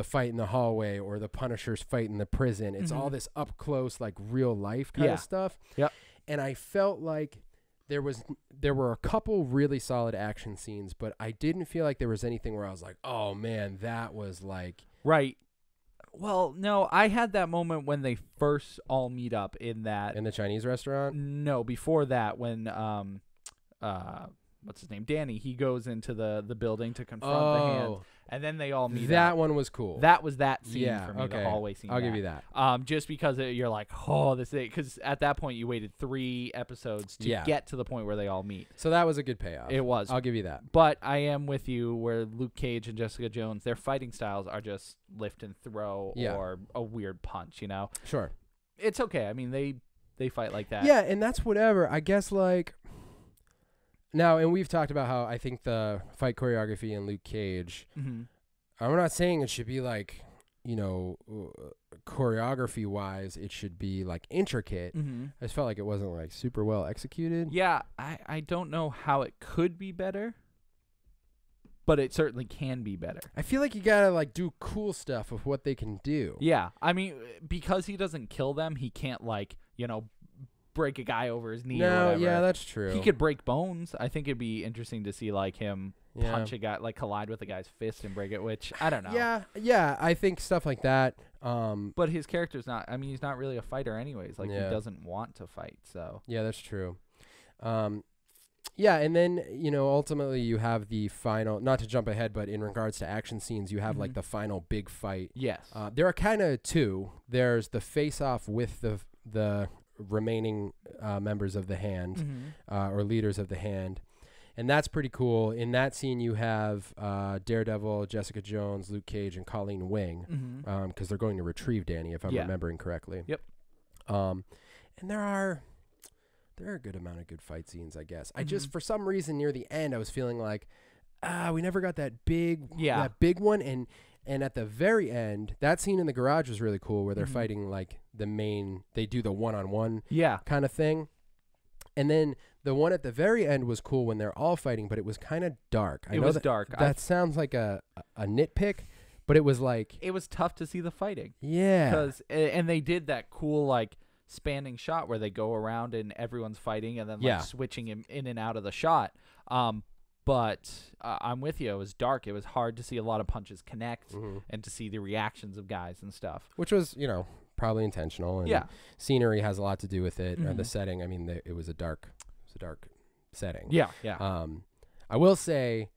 fight in the hallway or the Punisher's fight in the prison. It's all this up close, like real life kind of stuff. Yep. And I felt like there were a couple really solid action scenes, but I didn't feel like there was anything where I was like, oh man, that was like right. Well, no, I had that moment when they first all meet up in the Chinese restaurant. No, before that, when what's his name, Danny, he goes into the building to confront the hand, and then they all meet up. That one was cool. That was that scene for me, the hallway scene. I'll give you that. Just because you're like, oh, this is, because at that point you waited 3 episodes to get to the point where they all meet. So that was a good payoff. It was. I'll give you that. But I am with you where Luke Cage and Jessica Jones, their fighting styles are just lift and throw or a weird punch, you know? Sure. It's okay. I mean, they fight like that. Yeah, and that's whatever. I guess, like, now, and we've talked about how I think the fight choreography in Luke Cage, I'm not saying it should be like, you know, choreography-wise, it should be like intricate. I just felt like it wasn't like super well executed. Yeah, I don't know how it could be better, but it certainly can be better. I feel like you gotta like do cool stuff with what they can do. Yeah, I mean, because he doesn't kill them, he can't like, you know, break a guy over his knee or whatever. Yeah, that's true. He could break bones. I think it'd be interesting to see like him punch a guy, like collide with a guy's fist and break it, which I don't know. Yeah, I think stuff like that. But his character's not, I mean, he's not really a fighter anyways. Like he doesn't want to fight, so. Yeah, that's true. Yeah, and then, you know, ultimately you have the final, not to jump ahead, but in regards to action scenes, you have like the final big fight. Yes. There are kind of 2. There's the face-off with the remaining members of the hand or leaders of the hand, and that's pretty cool. In that scene you have Daredevil, Jessica Jones, Luke Cage, and Colleen Wing, because they're going to retrieve Danny, if I'm remembering correctly. Yep. And there are a good amount of good fight scenes, I guess. I just, for some reason near the end, I was feeling like we never got that big one, and at the very end, that scene in the garage was really cool where they're fighting like they do the one-on-one kind of thing. And then the one at the very end was cool when they're all fighting, but it was kind of dark. It was dark. That sounds like a nitpick, but it was like... It was tough to see the fighting. Yeah. And they did that cool like spanning shot where they go around and everyone's fighting and then like switching in and out of the shot. But I'm with you. It was dark. It was hard to see a lot of punches connect and to see the reactions of guys and stuff. Which was, you know, probably intentional. And scenery has a lot to do with it. The setting, I mean, it was a dark setting. Yeah. I will say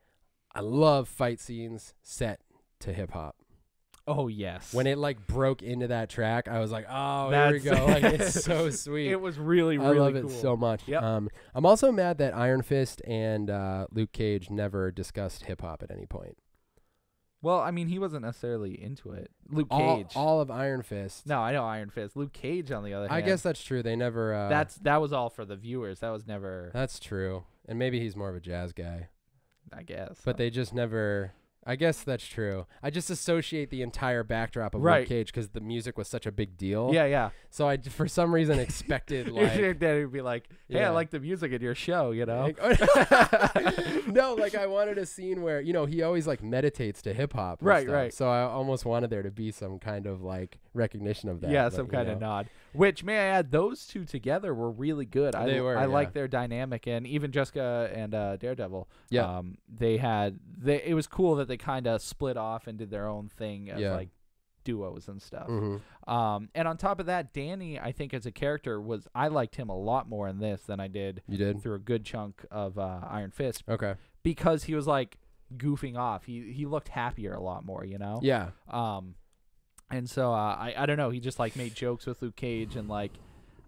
I love fight scenes set to hip-hop. Oh, yes. When it, like, broke into that track, I was like, oh, there we go. Like, it's so sweet. It was really, really cool. I love it so much. Yep. I'm also mad that Iron Fist and Luke Cage never discussed hip-hop at any point. Well, I mean, he wasn't necessarily into it. Luke Cage. All of Iron Fist. No, I know Iron Fist. Luke Cage, on the other hand. I guess that's true. They never... that was all for the viewers. That was never... That's true. And maybe he's more of a jazz guy. I guess. But they just never... I guess that's true. I just associate the entire backdrop of Luke Cage because the music was such a big deal. Yeah. So I, for some reason, expected like... Your dad would be like, hey, I like the music in your show, you know? No, like I wanted a scene where, you know, he always like meditates to hip-hop. Right. So I almost wanted there to be some kind of like recognition of that. Yeah, some kind of nod. Which, may I add, those two together were really good. I like their dynamic, and even Jessica and Daredevil. Yeah. It was cool that they kind of split off and did their own thing as like duos and stuff. And on top of that, Danny, I think as a character I liked him a lot more in this than I did. You did? Through a good chunk of Iron Fist. Okay. Because he was like goofing off. He looked happier a lot more, you know? Yeah. And so I don't know. He just like made jokes with Luke Cage and like,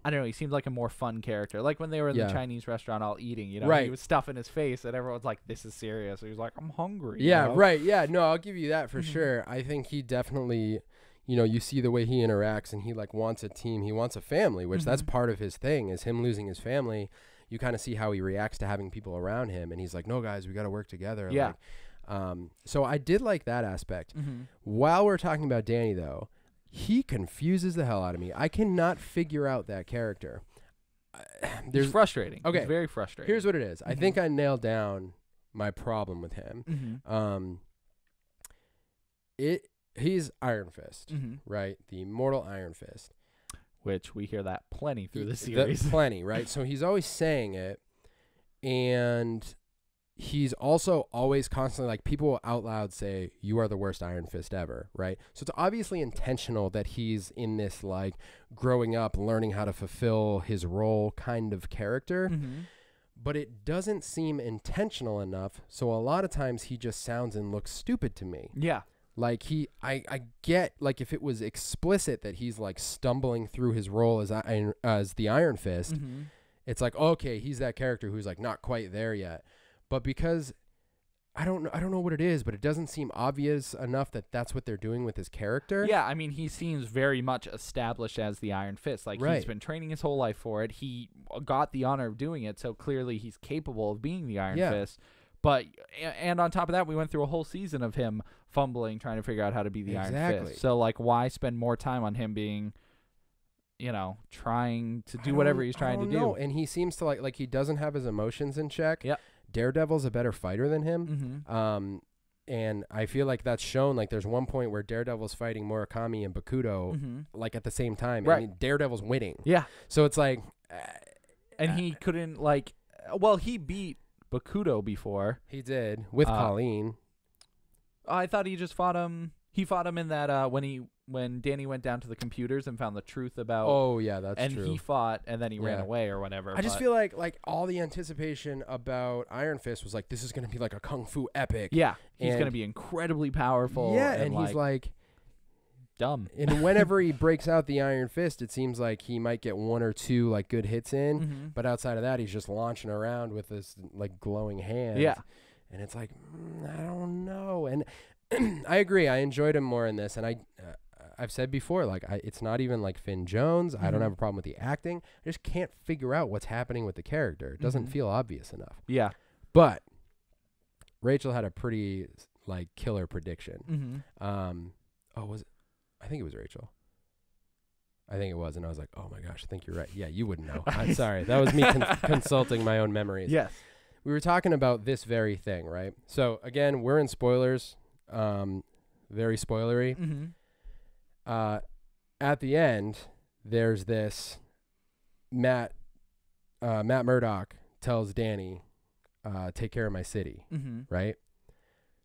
I don't know. He seemed like a more fun character. Like when they were in the Chinese restaurant all eating, you know, he was stuffing his face and everyone's like, this is serious. He was like, I'm hungry. Yeah, you know? right. Yeah, no, I'll give you that for sure. I think he definitely, you know, you see the way he interacts and he like wants a team. He wants a family, which that's part of his thing is him losing his family. You kind of see how he reacts to having people around him. And he's like, no, guys, we got to work together. Yeah. Like, so I did like that aspect. While we're talking about Danny, though, he confuses the hell out of me. I cannot figure out that character. He's frustrating. Okay. He's very frustrating. Here's what it is. I think I nailed down my problem with him. He's Iron Fist, right? The immortal Iron Fist. Which we hear that plenty through the series. Plenty, right? So he's always saying it. And he's also always constantly like, people will out loud say, you are the worst Iron Fist ever, right? So it's obviously intentional that he's in this like growing up, learning how to fulfill his role kind of character. But it doesn't seem intentional enough. So a lot of times he just sounds and looks stupid to me. Yeah. Like I get, like, if it was explicit that he's like stumbling through his role as the Iron Fist, it's like, okay, he's that character who's like not quite there yet. But because I don't know what it is, but it doesn't seem obvious enough that that's what they're doing with his character. Yeah, I mean, he seems very much established as the Iron Fist. Like, Right. he's been training his whole life for it. He got the honor of doing it, so clearly he's capable of being the Iron Fist. But, and on top of that, we went through a whole season of him fumbling, trying to figure out how to be the Iron Fist. So, like, why spend more time on him being, you know, trying to do whatever he's trying to do? And he seems to like he doesn't have his emotions in check. Yep. Daredevil's a better fighter than him. And I feel like that's shown. Like, there's one point where Daredevil's fighting Murakami and Bakudo, like, at the same time. Right. I mean, Daredevil's winning. Yeah. So it's like... and he couldn't, like... Well, he beat Bakudo before. He did, with Colleen. I thought he just fought him... He fought him in that when Danny went down to the computers and found the truth about. Oh yeah, that's true. And he fought, and then he ran away or whatever. I just feel like all the anticipation about Iron Fist was like, this is gonna be like a kung fu epic. Yeah, he's gonna be incredibly powerful. Yeah, and he's like dumb. And whenever he breaks out the Iron Fist, it seems like he might get one or two like good hits in, but outside of that, he's just launching around with this like glowing hand. Yeah, and it's like I don't know. And I agree. I enjoyed him more in this, and I've said before, like, it's not even like Finn Jones. I don't have a problem with the acting. I just can't figure out what's happening with the character. It doesn't feel obvious enough. Yeah. But Rachel had a pretty like killer prediction. Was it? I think it was Rachel. I think it was, and I was like, oh my gosh, I think you're right. Yeah, you wouldn't know. I'm sorry. That was me consulting my own memories. Yes. We were talking about this very thing, right? So again, we're in spoilers. Very spoilery. At the end, there's this Matt Murdock tells Danny, take care of my city, right?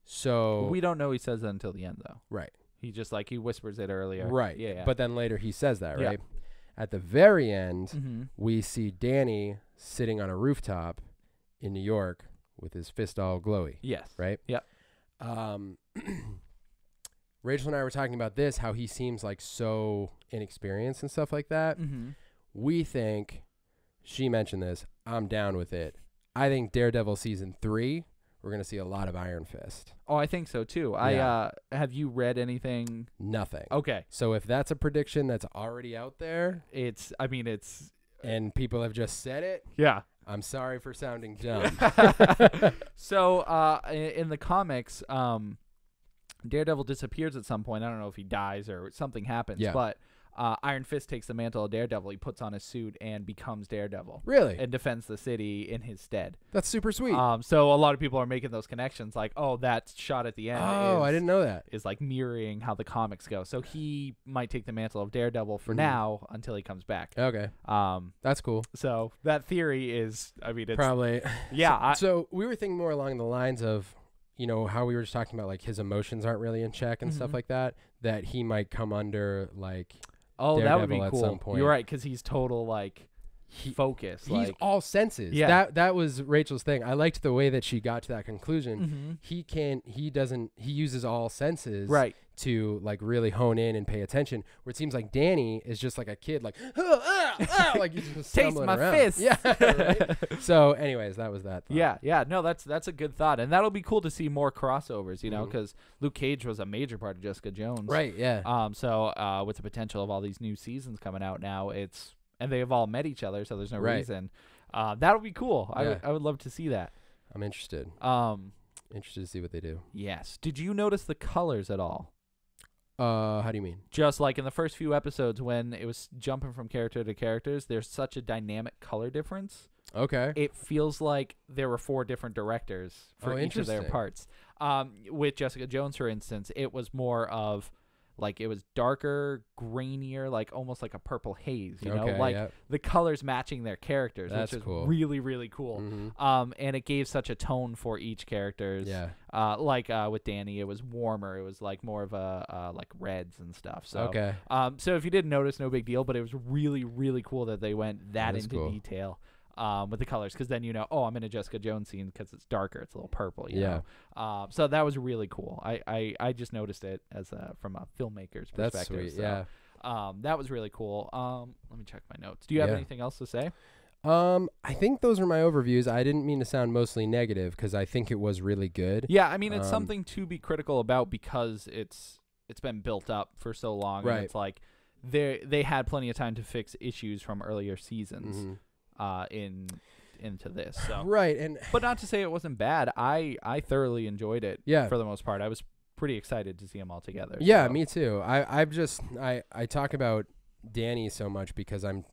So we don't know he says that until the end, though. Right. He just like, he whispers it earlier. Right. Yeah. But then later he says that, right? At the very end, we see Danny sitting on a rooftop in New York with his fist all glowy. Yes. Right? Yep. Rachel and I were talking about this, how he seems like so inexperienced and stuff like that. We think, she mentioned this, I'm down with it. I think Daredevil season 3, we're going to see a lot of Iron Fist. Oh, I think so too. Yeah. Have you read anything? Nothing. Okay. So if that's a prediction that's already out there, it's and people have just said it. Yeah. I'm sorry for sounding dumb. So, in the comics, Daredevil disappears at some point. I don't know if he dies or something happens, but Iron Fist takes the mantle of Daredevil. He puts on his suit and becomes Daredevil. Really? And defends the city in his stead. That's super sweet. So a lot of people are making those connections, like, oh, that shot at the end. I didn't know that. Is like mirroring how the comics go. So he might take the mantle of Daredevil for now until he comes back. Okay. That's cool. So that theory is, I mean, it's probably. Yeah. So we were thinking more along the lines of, you know, how we were just talking about, like, his emotions aren't really in check and stuff like that, that he might come under, like, Daredevil that would be at cool. some point. You're right, because he's total, like, focus. He's like, all senses. Yeah. That was Rachel's thing. I liked the way that she got to that conclusion. He uses all senses to, like, really hone in and pay attention, where it seems like Danny is just like a kid, like, like he's just taste my around. fist. Yeah. Right? So anyways, that was that thought. Yeah. No, that's a good thought. And that'll be cool to see more crossovers, you know, because Luke Cage was a major part of Jessica Jones. Right, yeah. So with the potential of all these new seasons coming out now, and they have all met each other, so there's no reason. That'll be cool. Yeah. I would love to see that. I'm interested. Interested to see what they do. Yes. Did you notice the colors at all? How do you mean? Just like in the first few episodes when it was jumping from character to characters, there's such a dynamic color difference. Okay. It feels like there were 4 different directors for each of their parts. With Jessica Jones, for instance, it was more of Like it was darker, grainier, like almost like a purple haze, you know, Okay, like yep. the colors matching their characters, That's which is cool. really, really cool. Mhm. And it gave such a tone for each character's. Yeah. Like with Danny, it was warmer. It was like more of a like reds and stuff. So Okay. so if you didn't notice, no big deal. But it was really, really cool that they went that That's into cool. detail. With the colors, because then oh, I'm in a Jessica Jones scene because it's darker, it's a little purple, you Yeah. know. So that was really cool. I just noticed it as from a filmmaker's perspective. That's sweet. So, Yeah. that was really cool. Let me check my notes. Do you have Yeah. anything else to say? I think those are my overviews. I didn't mean to sound mostly negative because I think it was really good. Yeah, I mean it's something to be critical about because it's been built up for so long. Right. And it's like they had plenty of time to fix issues from earlier seasons. Mhm. Into this, so Right, and but not to say it wasn't bad. I thoroughly enjoyed it. Yeah. For the most part, I was pretty excited to see them all together. yeah, so. me too. I talk about Danny so much because I'm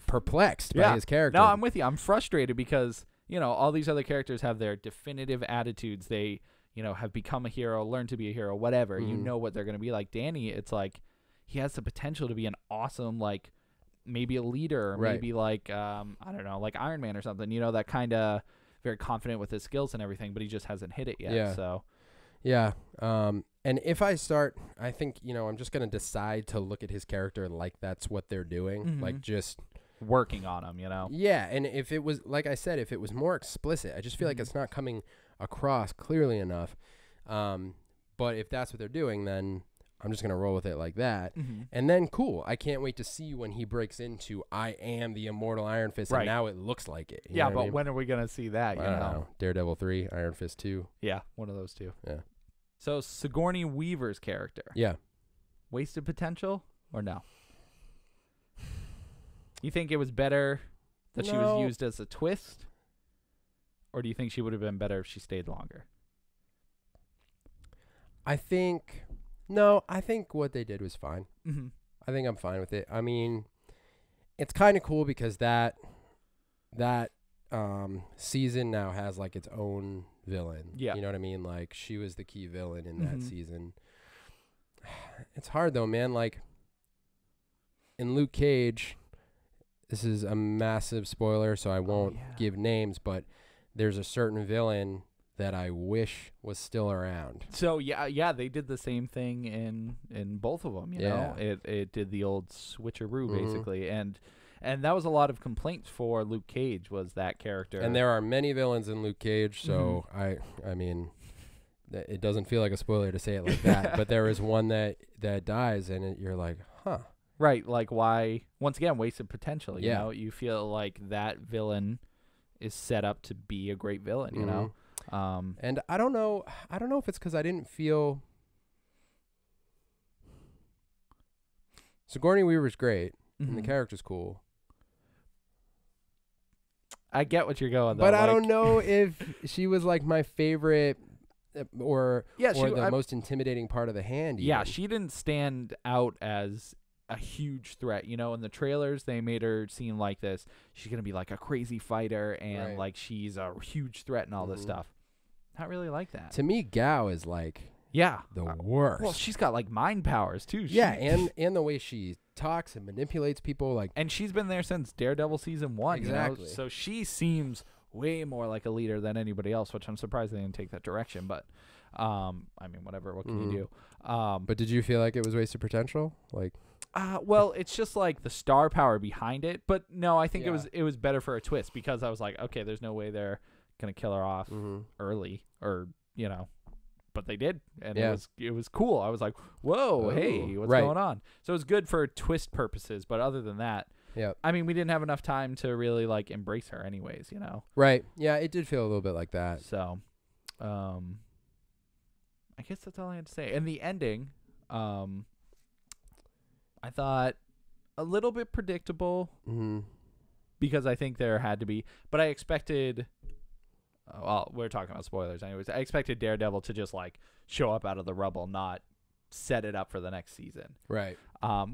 perplexed by his character. No, I'm with you. I'm frustrated because all these other characters have their definitive attitudes. They have become a hero, learned to be a hero, whatever. You know what they're gonna be like. Danny, it's like he has the potential to be an awesome like. Maybe a leader, or Right. maybe like I don't know, like Iron Man or something. That kind of very confident with his skills and everything, but he just hasn't hit it yet. Yeah. So Yeah. And if I start, I think I'm just gonna decide to look at his character like that's what they're doing, like just working on him, Yeah, and if it was like I said, if it was more explicit, I just feel like it's not coming across clearly enough. But if that's what they're doing, then I'm just gonna roll with it like that, and then cool. I can't wait to see when he breaks into "I am the immortal Iron Fist," Right. and now it looks like it. You yeah, know what but I mean? when are we gonna see that? I don't know. Daredevil 3, Iron Fist 2. Yeah, one of those two. Yeah. So Sigourney Weaver's character, Yeah. wasted potential or no? You think it was better that she was No. used as a twist, or do you think she would have been better if she stayed longer? I think what they did was fine. Mm-hmm. I think I'm fine with it. I mean, it's kind of cool because that season now has like its own villain. Yeah. You know what I mean? Like she was the key villain in that Mhm. season. It's hard though, man. Like in Luke Cage, this is a massive spoiler, so I won't yeah. give names, but there's a certain villain that I wish was still around. So yeah, they did the same thing in both of them. You know, it did the old switcheroo basically, and that was a lot of complaints for Luke Cage was that character. And there are many villains in Luke Cage, so I mean, it doesn't feel like a spoiler to say it like that, but there is one that dies, and you're like, huh. Right, like why? Once again, wasted potential. You Yeah. know, you feel like that villain is set up to be a great villain. You know. And I don't know if it's because I didn't feel Sigourney Weaver's great and the character's cool, I get what you're going, though, but I don't know if she was like my favorite or the most intimidating part of the hand. Yeah, even. she didn't stand out as a huge threat. You know, in the trailers, they made her seem like this. She's gonna be like a crazy fighter, and Right. like she's a huge threat and all this stuff. Not really like that. To me, Gao is like Yeah, the worst. well, she's got like mind powers too. Yeah, and the way she talks and manipulates people, like and she's been there since Daredevil season 1. Exactly. You know? So she seems way more like a leader than anybody else, which I'm surprised they didn't take that direction. But I mean, whatever. What can you do? But did you feel like it was wasted potential? Like, well, it's just like the star power behind it. But no, I think Yeah. it was better for a twist because I was like, okay, there's no way they're gonna kill her off early, or you know. But they did, and it was cool. I was like, whoa, hey, what's going on? So it was good for twist purposes, but other than that, I mean, we didn't have enough time to really like embrace her anyways, you know? Right. Yeah, it did feel a little bit like that. So, I guess that's all I had to say. And the ending, I thought a little bit predictable because I think there had to be, but I expected... well, we're talking about spoilers anyways. I expected Daredevil to just like show up out of the rubble, not set it up for the next season. Right.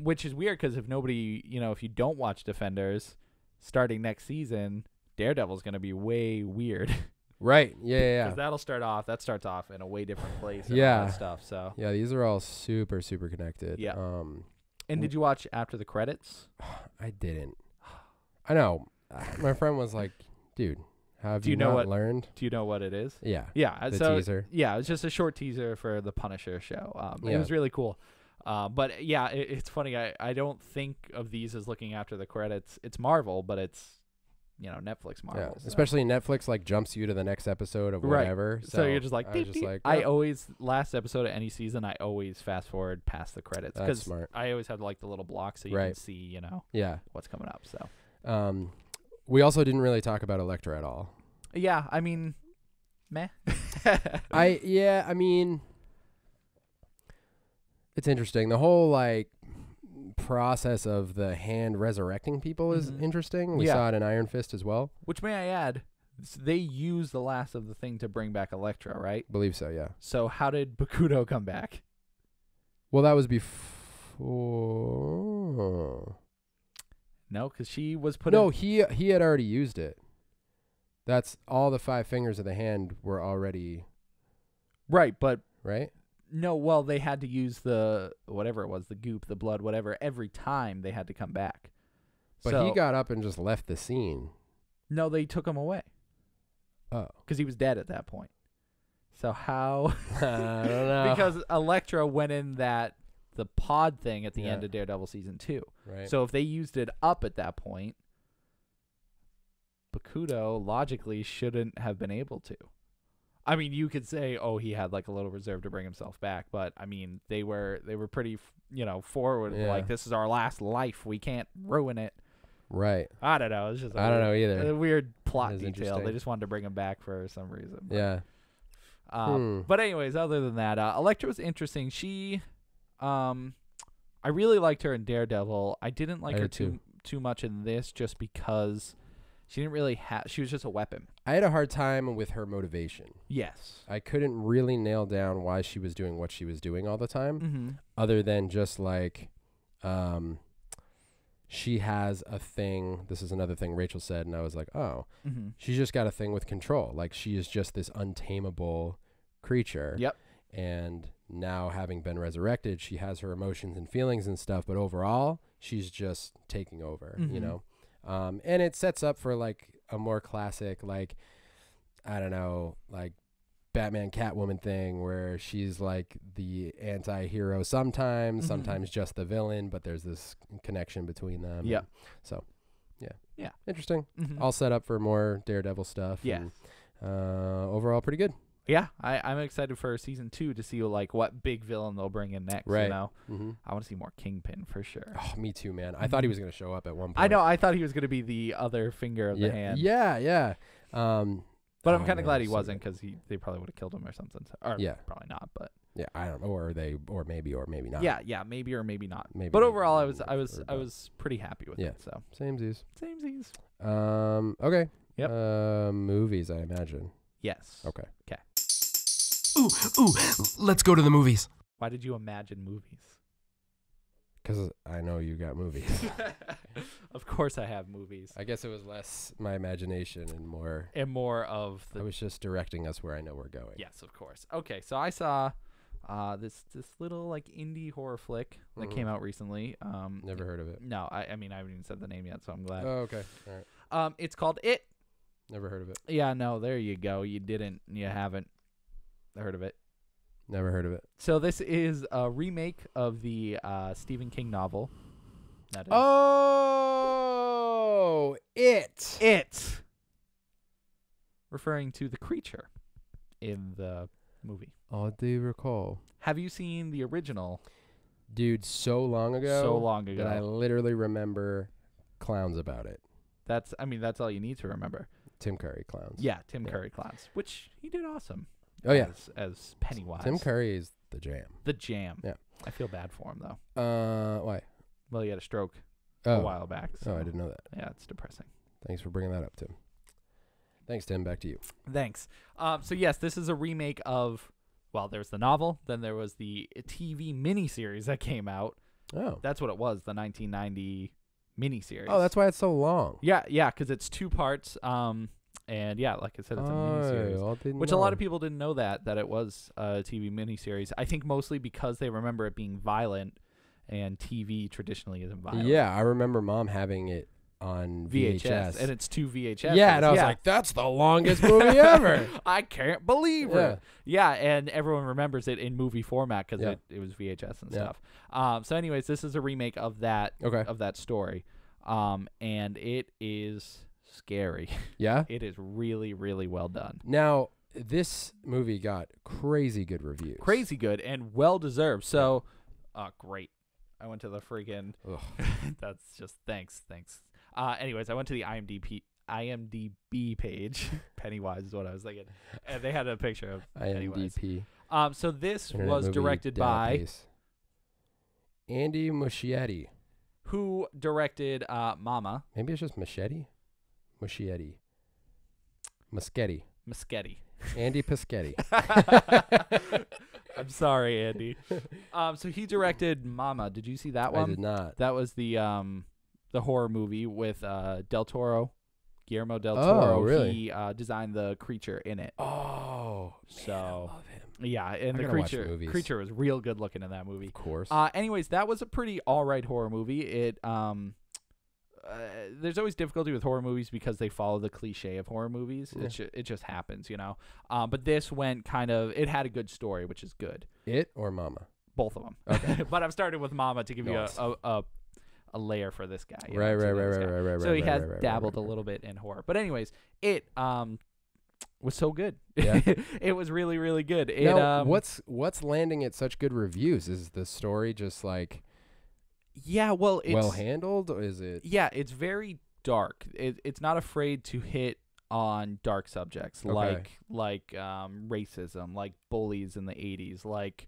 Which is weird because if nobody, you know, if you don't watch Defenders, starting next season, Daredevil's going to be way weird. Right. Yeah. Because that starts off in a way different place. And Yeah. all that stuff. So Yeah, these are all super, super connected. Yeah. And did you watch after the credits? I didn't. I know. My friend was like, dude, have you not learned? Do you know what it is? Yeah. Yeah. The so teaser. Yeah, it's just a short teaser for the Punisher show. It was really cool. But yeah, it's funny. I don't think of these as looking after the credits. It's Marvel, but it's Netflix Marvel. Yeah. Especially Netflix like jumps you to the next episode of whatever. Right. So you're just like, I always last episode of any season, I always fast forward past the credits because I always have like the little block so you can see what's coming up. So we also didn't really talk about Elektra at all. Yeah, I mean, meh. I mean, it's interesting. The whole like process of the hand resurrecting people is interesting. We saw it in Iron Fist as well. Which, may I add, they use the last of the thing to bring back Elektra, right? Believe so, yeah. So how did Bakuto come back? Well, that was before. No, because she was put. No, he had already used it. That's all the 5 fingers of the hand were already. Right, but right. No, well, they had to use the whatever it was, the goop, the blood, whatever. Every time they had to come back. But he got up and just left the scene. No, they took him away. Oh, because he was dead at that point. So how? I don't know. Because Elektra went in the pod thing at the end of Daredevil season 2. Right. So if they used it up at that point, Bakuto logically shouldn't have been able to. I mean, you could say, oh, he had like a little reserve to bring himself back, but I mean, they were pretty, forward. Yeah. Like, this is our last life. We can't ruin it. Right. I don't know. It's just I don't know either. A weird plot detail. They just wanted to bring him back for some reason. But, yeah. But anyways, other than that, Elektra was interesting. She, I really liked her in Daredevil. I didn't like her too much in this, just because she didn't really have. She was just a weapon. I had a hard time with her motivation. Yes. I couldn't really nail down why she was doing what she was doing all the time, other than just like, she has a thing. This is another thing Rachel said, and I was like, oh, she's just got a thing with control. Like, she is just this untamable creature. Yep. And now, having been resurrected, she has her emotions and feelings and stuff, but overall, she's just taking over, and it sets up for like a more classic, like, I don't know, like Batman Catwoman thing where she's like the anti-hero sometimes, sometimes just the villain, but there's this connection between them. Yeah. So, yeah. Interesting. All set up for more Daredevil stuff. Yeah. And, overall, pretty good. Yeah, I'm excited for season 2 to see like what big villain they'll bring in next. Right. I want to see more Kingpin for sure. Oh, me too, man. I thought he was going to show up at one point. I know. I thought he was going to be the other finger of the hand. Yeah. But I'm kind of glad he wasn't, because they probably would have killed him or something. Or probably not. But yeah, I don't know. Or maybe not. Yeah, maybe or maybe not. Maybe. But overall, I was pretty happy with it. So samesies. Okay. Yep. Movies, I imagine. Yes. Okay. Ooh, let's go to the movies. Why did you imagine movies? Because I know you got movies. Of course I have movies. I guess it was less my imagination and more of the... I was just directing us where I know we're going. Yes, of course. Okay, so I saw this little like indie horror flick that came out recently. Never heard of it. No, I mean, I haven't even said the name yet, so I'm glad. Oh, okay. All right. It's called It. Never heard of it. Yeah, no, there you go. You haven't heard of it. Never heard of it. So this is a remake of the Stephen King novel. That is It. Referring to the creature in the movie. Oh, do you recall? Have you seen the original? Dude, so long ago. That I literally remember clowns about it. That's all you need to remember. Tim Curry clowns. Yeah, Tim Curry clowns, which he did awesome. Oh, yeah. As Pennywise. Tim Curry is the jam. The jam. Yeah. I feel bad for him, though. Why? Well, he had a stroke a while back. So. Oh, I didn't know that. Yeah, it's depressing. Thanks for bringing that up, Tim. Thanks, Tim. Back to you. Thanks. So, yes, this is a remake of, well, there's the novel. Then there was the TV miniseries that came out. Oh. That's what it was, the 1990 miniseries. Oh, that's why it's so long. Yeah, because it's 2 parts. And yeah, like I said, it's a miniseries, which a lot of people didn't know that it was a TV miniseries. I think mostly because they remember it being violent, and TV traditionally isn't violent. Yeah, I remember Mom having it on VHS. And it's 2 VHS. Yeah, and I was like, that's the longest movie ever. I can't believe it. Yeah, and everyone remembers it in movie format because it was VHS and stuff. So anyways, this is a remake of that story. And it is scary. Yeah? It is really, really well done. Now, this movie got crazy good reviews. Crazy good and well-deserved. So, great. I went to the freaking... that's just... Thanks. Anyways, I went to the IMDb page. Pennywise is what I was thinking. And they had a picture of Pennywise. IMDb. So this was directed by... Andy Muschietti. Who directed Mama. Maybe it's just Muschietti? Muschietti. Muschietti. Andy Muschietti. I'm sorry, Andy. So he directed Mama. Did you see that one? I did not. That was the horror movie with Del Toro, Guillermo del Toro. Oh, really? He designed the creature in it. Oh, man, I love him. Yeah, and the creature was real good looking in that movie. Of course. Anyways, that was a pretty all right horror movie. It there's always difficulty with horror movies because they follow the cliche of horror movies. Yeah. It just happens, you know. But this went it had a good story, which is good. It or Mama? Both of them. Okay. But I've started with Mama to give you a layer for this guy. Right. So he has dabbled a little bit in horror. But anyways, it was so good. Yeah. It was really, really good. Now, what's landing at such good reviews? Is the story just like... Yeah, well, it's well handled, or is it? Yeah, it's very dark. It's not afraid to hit on dark subjects like racism, like bullies in the 80s, like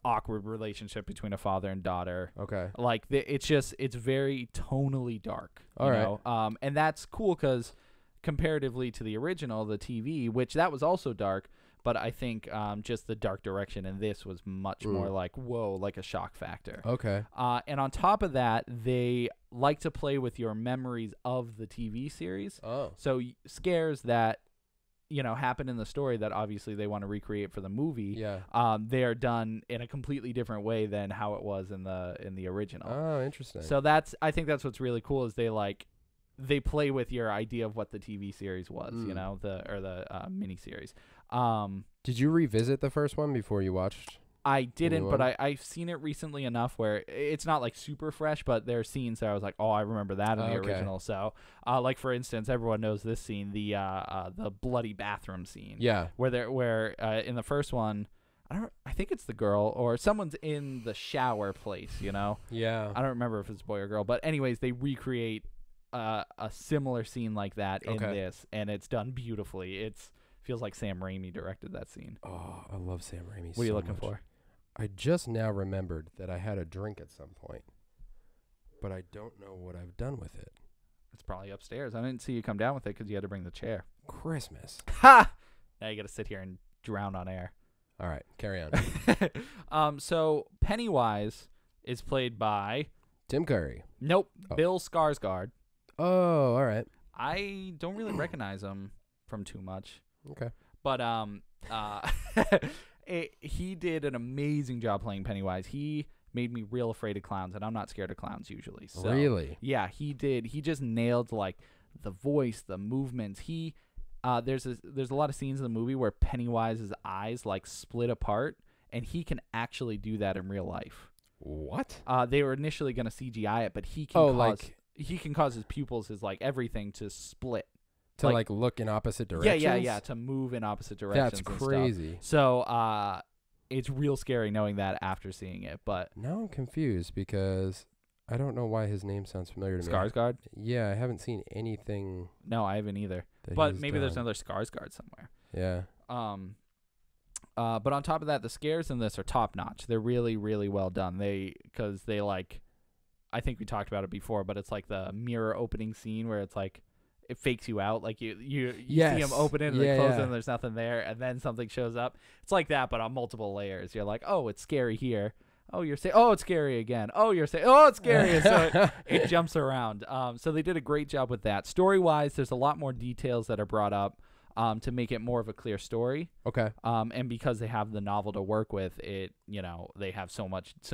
awkward relationship between a father and daughter. Okay, like it's very tonally dark. All right, and that's cool because comparatively to the original, the TV, which that was also dark. But I think just the dark direction in this was much more like, whoa, like a shock factor. Okay. And on top of that, they like to play with your memories of the TV series. Oh. So scares that, happen in the story that obviously they want to recreate for the movie. Yeah. They are done in a completely different way than how it was in the original. Oh, interesting. So I think that's what's really cool is they play with your idea of what the TV series was, the miniseries. Did you revisit the first one before you watched? I didn't, but I've seen it recently enough where it's not like super fresh, but there are scenes that I was like, oh, I remember that in the original. So, like for instance, everyone knows this scene, the bloody bathroom scene. Yeah. Where in the first one, I think it's the girl or someone's in the shower place, Yeah. I don't remember if it's a boy or girl, but anyways, they recreate a similar scene like that in this, and it's done beautifully. Feels like Sam Raimi directed that scene. Oh, I love Sam Raimi. What are you looking for? I just now remembered that I had a drink at some point, but I don't know what I've done with it. It's probably upstairs. I didn't see you come down with it because you had to bring the chair. Christmas. Ha! Now you got to sit here and drown on air. All right, carry on. So Pennywise is played by Tim Curry. Nope, Bill Skarsgård. Oh, all right. I don't really recognize him from too much. Okay. But he did an amazing job playing Pennywise. He made me real afraid of clowns, and I'm not scared of clowns usually. So, really? Yeah, he did. He just nailed like the voice, the movements. There's a lot of scenes in the movie where Pennywise's eyes like split apart, and he can actually do that in real life. What? They were initially going to CGI it, but he can he can cause his pupils, his like everything to split. To like look in opposite directions? Yeah, to move in opposite directions. That's crazy. So it's real scary knowing that after seeing it. But now I'm confused because I don't know why his name sounds familiar to me. Skarsgård? Yeah, I haven't seen anything. No, I haven't either. But maybe there's another Skarsgård somewhere. Yeah. But on top of that, the scares in this are top notch. They're really, really well done. Because they like, I think we talked about it before, but it's like the mirror opening scene where it's like, it fakes you out, like you see them open it and they close it and there's nothing there, and then something shows up. It's like that, but on multiple layers. You're like, oh, it's scary here. Oh, you're saying, oh, it's scary again. Oh, you're saying, oh, it's scary. So it jumps around. So they did a great job with that. Story-wise, there's a lot more details that are brought up to make it more of a clear story. Okay. And because they have the novel to work with, they have so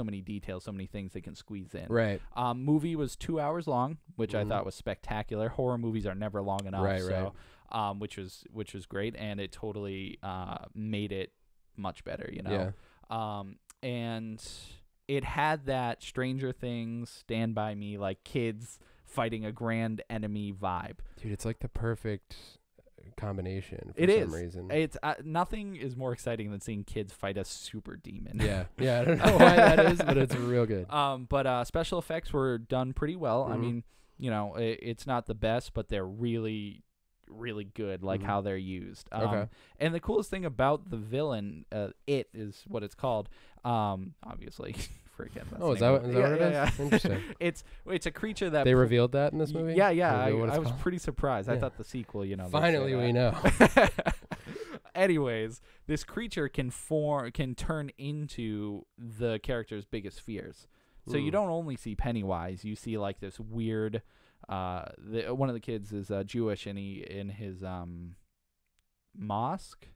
many details, so many things they can squeeze in. Right. Movie was 2 hours long, which I thought was spectacular. Horror movies are never long enough. Right. Which was great, and it totally made it much better. Yeah. And it had that Stranger Things, Stand By Me, like kids fighting a grand enemy vibe. Dude, it's like the perfect combination for It some is. reason. It's nothing is more exciting than seeing kids fight a super demon. Yeah. I don't know why that is, but it's real good. But special effects were done pretty well. I mean, it's not the best, but they're really, really good, like how they're used. Okay. And the coolest thing about the villain, it is what it's called. Obviously, forget. Is that what it is? Yeah. Interesting. It's a creature that They revealed that in this movie? Yeah. I was pretty surprised. Yeah. I thought the sequel, Finally, we know. Anyways, this creature can turn into the character's biggest fears. So you don't only see Pennywise, you see like this weird. One of the kids is Jewish, and he in his mosque.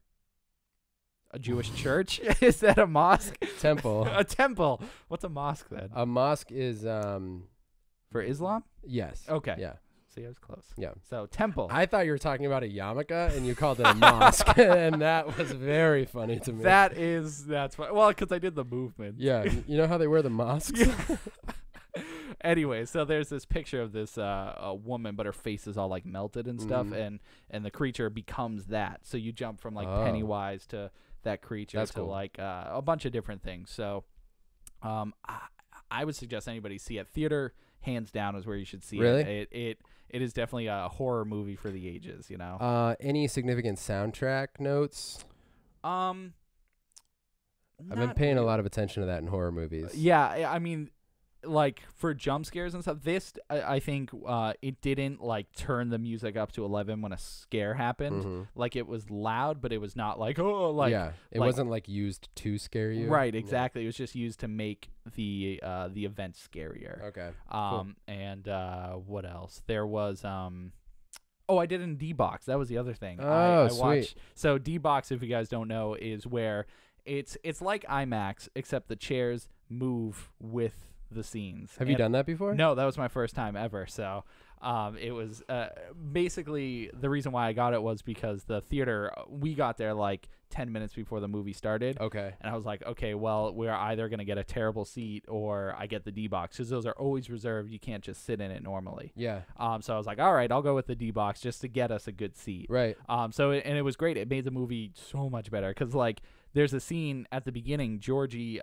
A Jewish church? Is that a mosque? Temple. A temple. What's a mosque then? A mosque is For Islam? yes. Okay. Yeah. See, I was close. Yeah. So temple. I thought you were talking about a yarmulke, and you called it a mosque, and that was very funny to me. That's fun. Well, because I did the movement. Yeah. You know how they wear the mosques? Anyway, so there's this picture of this a woman, but her face is all like melted and stuff, and the creature becomes that. So you jump from like Pennywise to that creature. That's to cool. like a bunch of different things. So I would suggest anybody see it. Theater, hands down, is where you should see Really? it. It is definitely a horror movie for the ages, Any significant soundtrack notes? I've I've been paying a lot of attention to that in horror movies. Yeah, I mean, like for jump scares and stuff, this I think it didn't like turn the music up to 11 when a scare happened. Like it was loud, but it was not like it wasn't like used to scare you. Right, exactly. It was just used to make the event scarier. Okay. Cool. And what else? There was I did in D-Box. That was the other thing. Oh, I sweet. watched. So D-Box, if you guys don't know, is where it's like IMAX, except the chairs move with the scenes. Have you done that before? No, that was my first time ever. So it was basically the reason why I got it was because the theater, we got there like 10 minutes before the movie started. Okay. And I was like, okay, well, we're either going to get a terrible seat or I get the D-Box, because those are always reserved. You can't just sit in it normally. Yeah. So I was like, all right, I'll go with the D-Box just to get us a good seat. Right. It was great. It made the movie so much better because like there's a scene at the beginning, Georgie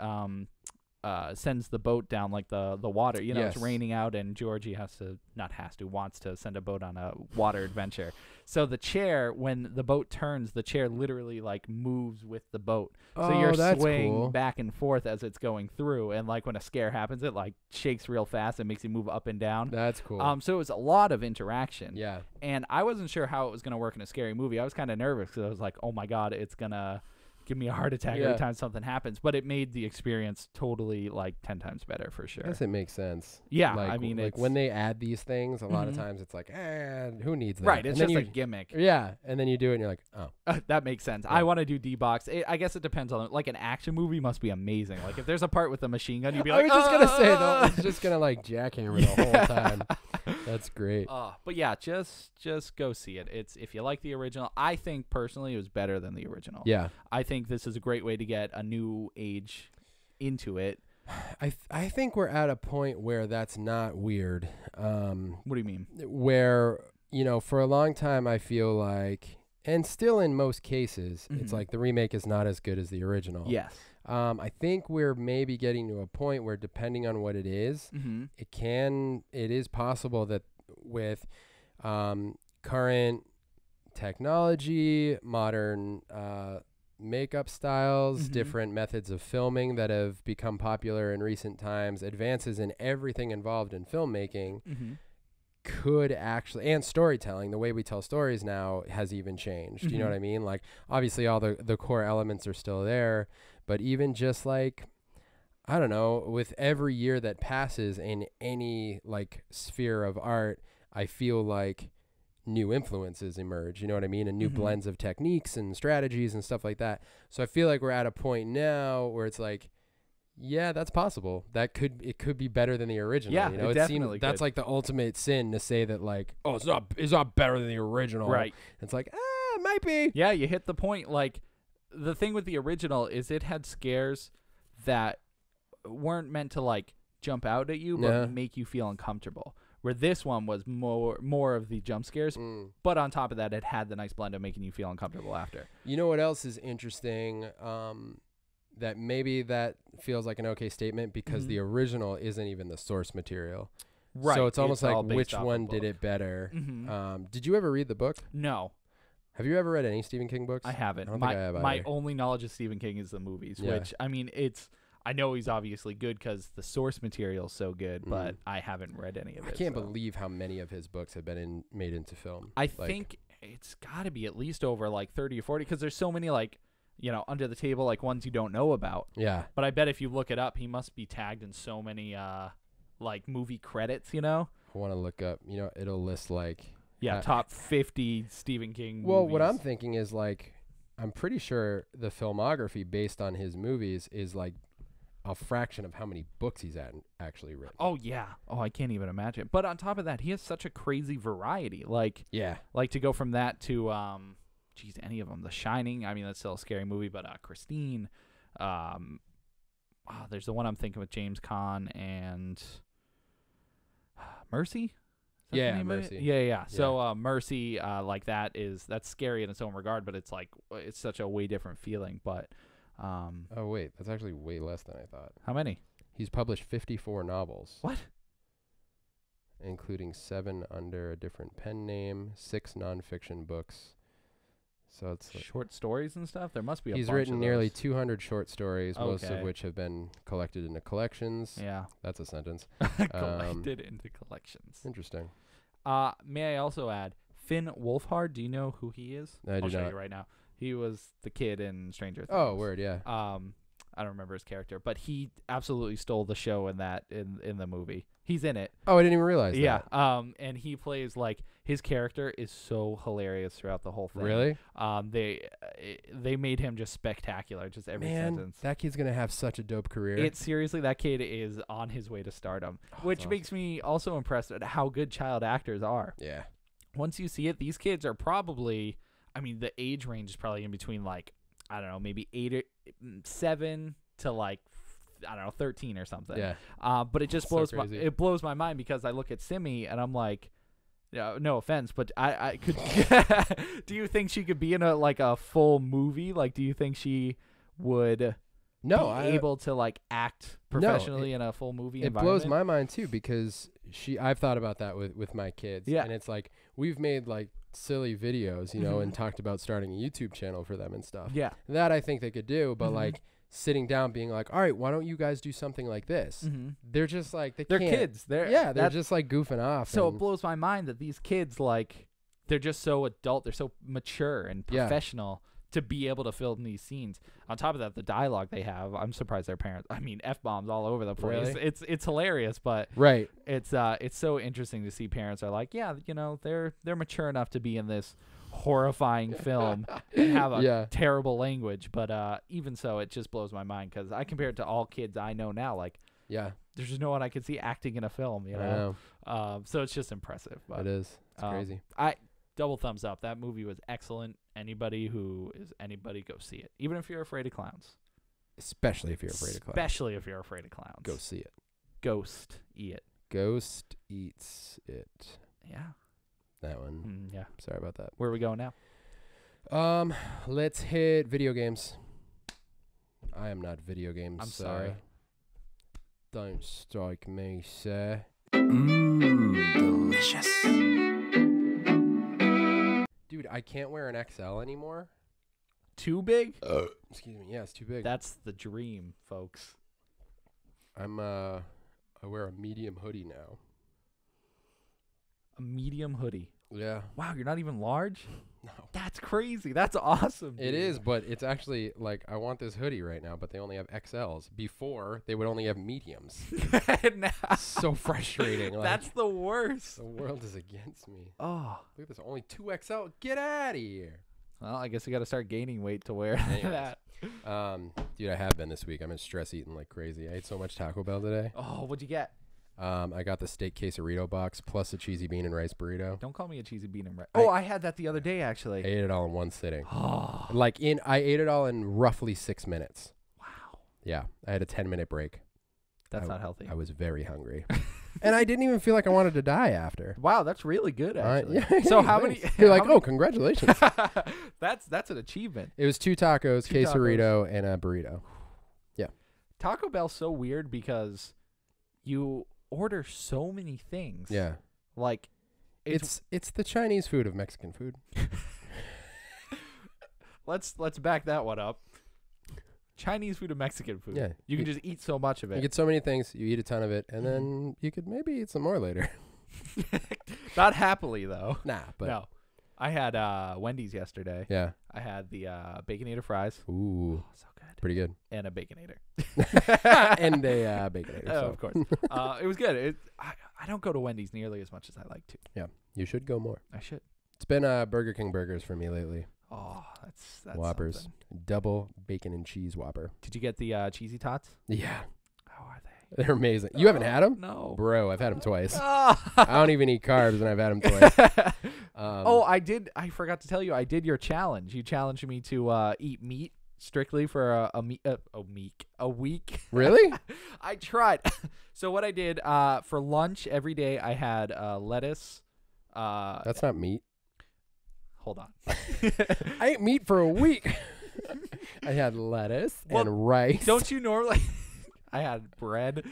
sends the boat down like the water. Yes. It's raining out, and Georgie wants to send a boat on a water adventure. So the chair, when the boat turns, the chair literally like moves with the boat. So you're swaying back and forth as it's going through, and like when a scare happens, it like shakes real fast and makes you move up and down. That's cool. So it was a lot of interaction. Yeah. And I wasn't sure how it was going to work in a scary movie. I was kind of nervous because I was like, oh my God, it's going to give me a heart attack every time something happens. But it made the experience totally like 10 times better for sure. I guess it makes sense. Yeah. Like, I mean, like when they add these things, a lot of times it's like, who needs that? Right. It's and just then a gimmick. Yeah. And then you do it and you're like, oh. That makes sense. Yeah. I want to do D-Box. I guess it depends on, like, an action movie must be amazing. Like, if there's a part with a machine gun, you'd be like, I was just going to say, though, it's just going to, like, jackhammer the whole time. That's great. But, yeah, just go see it. It's if you like the original, I think, personally, it was better than the original. Yeah. I think this is a great way to get a new age into it. I think we're at a point where that's not weird. What do you mean? Where, for a long time, I feel like, and still in most cases, it's like the remake is not as good as the original. Yes. I think we're maybe getting to a point where, depending on what it is, it is possible that with current technology, modern makeup styles, different methods of filming that have become popular in recent times, advances in everything involved in filmmaking, could actually, and storytelling, the way we tell stories now has even changed. You know what I mean? Like, obviously all the core elements are still there, but even just like, I don't know, with every year that passes in any like sphere of art, I feel like new influences emerge, you know what I mean? And new blends of techniques and strategies and stuff like that. So I feel like we're at a point now where it's like, yeah, that's possible. It could be better than the original. Yeah, you know, it definitely that's could. like the ultimate sin to say that like, oh, it's not better than the original. Right. It's like, it might be. Yeah, you hit the point. Like, the thing with the original is it had scares that weren't meant to like jump out at you, but make you feel uncomfortable. Where this one was more of the jump scares, but on top of that, it had the nice blend of making you feel uncomfortable after. You know what else is interesting? That maybe that feels like an okay statement because the original isn't even the source material. Right. So it's almost like based which off one of did book. it better. Did you ever read the book? No, Have you ever read any Stephen King books? I haven't. I don't think I have My either. only knowledge of Stephen King is the movies, Yeah. which, I mean, I know he's obviously good because the source material is so good, but I haven't read any of it. I can't so. believe how many of his books have been made into film. I think it's got to be at least over like 30 or 40 because there's so many like, you know, under the table, like ones you don't know about. Yeah. But I bet if you look it up, he must be tagged in so many like movie credits, you know? I want to look up, you know, it'll list like. Yeah, top 50 Stephen King movies. Well, what I'm thinking is like, I'm pretty sure the filmography based on his movies is like a fraction of how many books he's actually written. Oh, yeah. Oh, I can't even imagine. But on top of that, he has such a crazy variety. Like, like to go from that to, any of them. The Shining. I mean, that's still a scary movie, but Christine. There's the one I'm thinking with James Caan and Mercy. Yeah, Mercy. Yeah. So Mercy, like that's scary in its own regard, but it's like it's such a way different feeling. But oh wait, that's actually way less than I thought. How many? He's published 54 novels. What? Including 7 under a different pen name, 6 nonfiction books. So it's like Short stories and stuff. There must be. He's bunch written of nearly those. 200 short stories, most of Okay. which have been collected into collections. Yeah. That's a sentence. Collected into collections. Interesting. May I also add Finn Wolfhard? Do you know who he is? I do I'll show not. you right now. He was the kid in Stranger Things. Oh, word, yeah. I don't remember his character, but he absolutely stole the show in that in the movie. He's in it. Oh, I didn't even realize Yeah. that. And he plays like his character is so hilarious throughout the whole thing. Really? They made him just spectacular, just every sentence. That kid's going to have such a dope career. It's seriously, that kid is on his way to stardom, which awesome. makes me also impressed at how good child actors are. Yeah. Once you see it, these kids are probably, I mean, the age range is probably in between like, I don't know, maybe 7 to like, I don't know, 13 or something. Yeah. But it just That's blows my mind because I look at Simi and I'm like, no offense, but I could. Do you think she could be in a full movie? Like, do you think she would be able to like act professionally in a full movie It environment? blows my mind too because I've thought about that with my kids. Yeah. And it's like we've made like silly videos, you know, and talked about starting a YouTube channel for them and stuff. Yeah. That I think they could do, but like sitting down being like, all right, why don't you guys do something like this? They're just like they're can't. kids. They're just like goofing off. So it and blows my mind that these kids, like, they're just so adult, they're so mature and professional to be able to film these scenes. On top of that, the dialogue they have, I'm surprised their parents, I mean, F-bombs all over the place. Really? It's hilarious, but right. it's so interesting to see parents are like, yeah, you know, they're mature enough to be in this horrifying film and have a terrible language, but even so, it just blows my mind because I compare it to all kids I know now. Like, there's just no one I could see acting in a film, you know. So it's just impressive. But, it is. It's crazy. I double thumbs up. That movie was excellent. Anybody, go see it, even if you're afraid of clowns. Especially if you're afraid of clowns. Especially if you're afraid of clowns. Go see it. Ghost Eat. Ghost Eats It. Yeah. That one. Yeah. Sorry about that. Where are we going now? Let's hit video games. I am not video games. I'm sorry. Don't strike me, sir. Delicious. Dude, I can't wear an XL anymore. Too big? Excuse me. Yeah, it's too big. That's the dream, folks. I wear a medium hoodie now. A medium hoodie. Yeah. Wow, you're not even large? No. That's crazy. That's awesome. It dude. is, but it's actually like I want this hoodie right now, but they only have XLs. Before they would only have mediums. So frustrating. Like, That's the worst. the world is against me. Oh. Look at this, only 2XL. Get out of here. Well, I guess you got to start gaining weight to wear Anyways. that. Dude, I have been this week. I've been stress eating like crazy. I ate so much Taco Bell today. Oh, what'd you get? I got the steak quesarito box plus a cheesy bean and rice burrito. Don't call me a cheesy bean and rice. Oh, I had that the other day, I actually. ate it all in one sitting. Oh. I ate it all in roughly 6 minutes. Wow. Yeah, I had a 10-minute break. That's not healthy. I was very hungry. And I didn't even feel like I wanted to die after. Wow, that's really good, actually. Yeah, So how many? You're like, oh, congratulations. That's an achievement. It was 2 tacos, Two quesarito, and a burrito. Taco Bell's so weird because you order so many things. Yeah. Like, It's the Chinese food of Mexican food. let's back that one up. Chinese food and Mexican food. Yeah. You can just eat so much of You it. get so many things, you eat a ton of it, and then you could maybe eat some more later. Not happily though. Nah, but No. I had Wendy's yesterday. yeah. I had the Baconator fries. Ooh, Oh, so good. pretty good. And a Baconator. And a baconator. Oh, So. of course. It was good. I don't go to Wendy's nearly as much as I like to. Yeah, you should go more. I should. It's been Burger King burgers for me lately. Oh, that's Whoppers. something. Double bacon and cheese Whopper. Did you get the cheesy tots? Yeah, How are they? they're amazing. You haven't had them? No. Bro, I've had them twice. Oh. I don't even eat carbs, and I've had them twice. Oh, I did. I forgot to tell you. I did your challenge. You challenged me to eat meat strictly for a week. Really? I tried. So what I did for lunch every day, I had lettuce. That's not meat. Hold on. I ate meat for a week. I had lettuce and rice. Don't you normally? I had bread.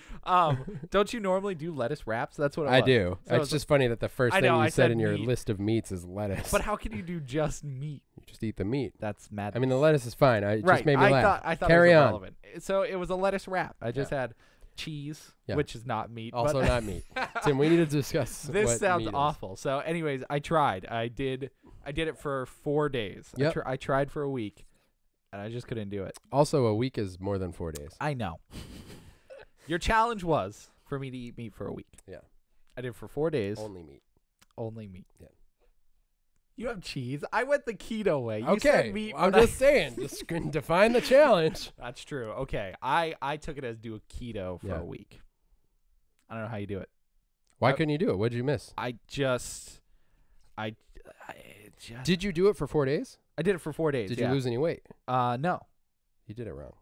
Don't you normally do lettuce wraps? That's what I do. So It's just funny that the first I thing know, you I said said in your meat. list of meats is lettuce. But how can you do just meat? You just eat the meat. That's mad. I mean, the lettuce is fine. It right. just made me laugh. I thought Carry it was on. irrelevant. So it was a lettuce wrap. I just had cheese, Yeah. which is not meat. Also but not meat. Tim, we need to discuss This what sounds meat is. awful. So, anyways, I tried. I did it for 4 days. Yep. I tried for a week, and I just couldn't do it. Also, a week is more than 4 days. I know. Your challenge was for me to eat meat for a week. Yeah. I did it for 4 days. Only meat. Only meat. Yeah. You have cheese. I went the keto way. You Okay. said meat. I'm but just saying. Just couldn't define the challenge. That's true. Okay. I took it as do a keto for Yeah. a week. I don't know how you do it. Why I- couldn't you do it? What did you miss? I just Did you do it for 4 days? I did it for 4 days. Did yeah. you lose any weight? No. You did it wrong.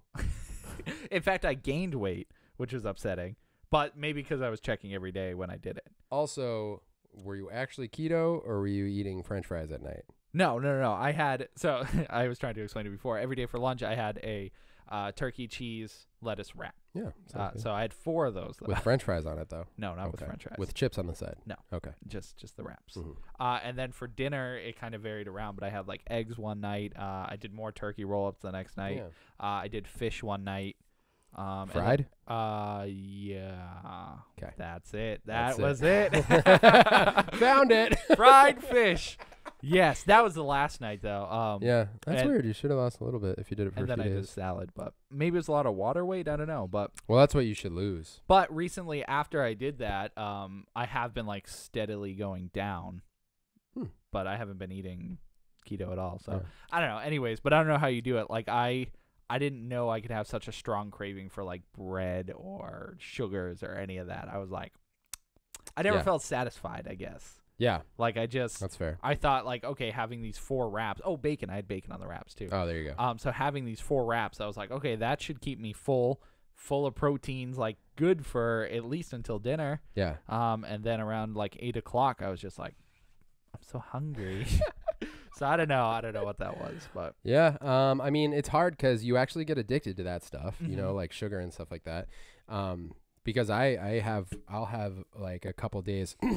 In fact, I gained weight, which was upsetting. But maybe because I was checking every day when I did it. Also, were you actually keto or were you eating French fries at night? No. I had so I was trying to explain it before. Every day for lunch, I had a turkey cheese lettuce wrap. Yeah. sounds good. So I had 4 of those. With French fries on it, though. No, not with Okay. French fries. With chips on the side. No. Okay. just the wraps. Mhm. And then for dinner, it kind of varied around. But I had like eggs one night. I did more turkey roll-ups the next night. Yeah. I did fish one night. And then- Fried? Yeah. 'Kay. That's it. That's That it. was it. Found it. Fried fish. Yes, that was the last night though. Yeah, that's and- weird. You should have lost a little bit if you did it for And a then few I did days. salad, but maybe it was a lot of water weight. I don't know, but Well, that's what you should lose. recently after I did that, I have been like steadily going down, but I haven't been eating keto at all. So Yeah. I don't know. Anyways, but I don't know how you do it. Like I didn't know I could have such a strong craving for like bread or sugars or any of that. I was like, I never Yeah. felt satisfied, I guess. Yeah, Like I just, that's fair. I thought like, okay, having these 4 wraps. Oh, bacon. I had bacon on the wraps too. Oh, there you go. So having these 4 wraps, I was like, okay, that should keep me full of proteins, like good for at least until dinner. Yeah. And then around like 8 o'clock, I was just like, I'm so hungry. So I don't know what that was, but Yeah. I mean, it's hard because you actually get addicted to that stuff, you know, Mhm. like sugar and stuff like that. Because I'll have like a couple days, I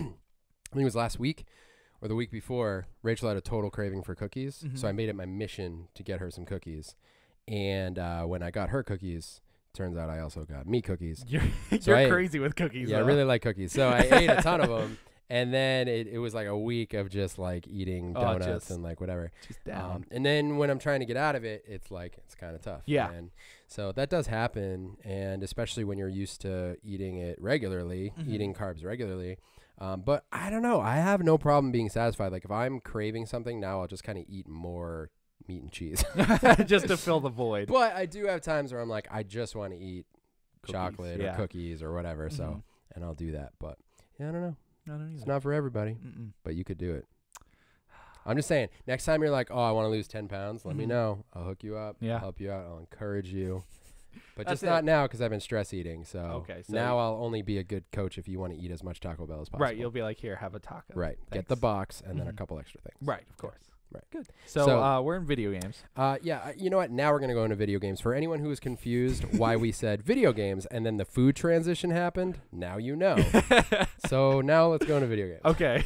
think it was last week or the week before, Rachel had a total craving for cookies. Mhm. So I made it my mission to get her some cookies. And when I got her cookies, turns out I also got me cookies. you're So I- crazy with cookies. Yeah, I though. really like cookies. So I ate a ton of them. And then it was like a week of just like eating donuts and like whatever. Just down. And then when I'm trying to get out of it, it's kind of tough. Yeah. And so that does happen. And especially when you're used to eating it regularly, eating carbs regularly. But I don't know. I have no problem being satisfied. Like if I'm craving something now, I'll just kind of eat more meat and cheese. Just to fill the void. But I do have times where I'm like, I just want to eat chocolate or yeah. cookies or whatever. So, and I'll do that. But yeah, I don't know. I don't either. It's not for everybody, but you could do it. I'm just saying, next time you're like, oh, I want to lose 10 pounds, let me know. I'll hook you up. Yeah. I'll help you out. I'll encourage you. But That's just not now because I've been stress eating. So, Okay, so now I'll only be a good coach if you want to eat as much Taco Bell as possible. Right. You'll be like, here, have a taco. Right. Thanks. Get the box and then a couple extra things. Right. Of course. Right. Good. So we're in video games. Yeah, you know what? Now we're going to go into video games. For anyone who is confused why we said video games and then the food transition happened, now you know. So now let's go into video games. Okay.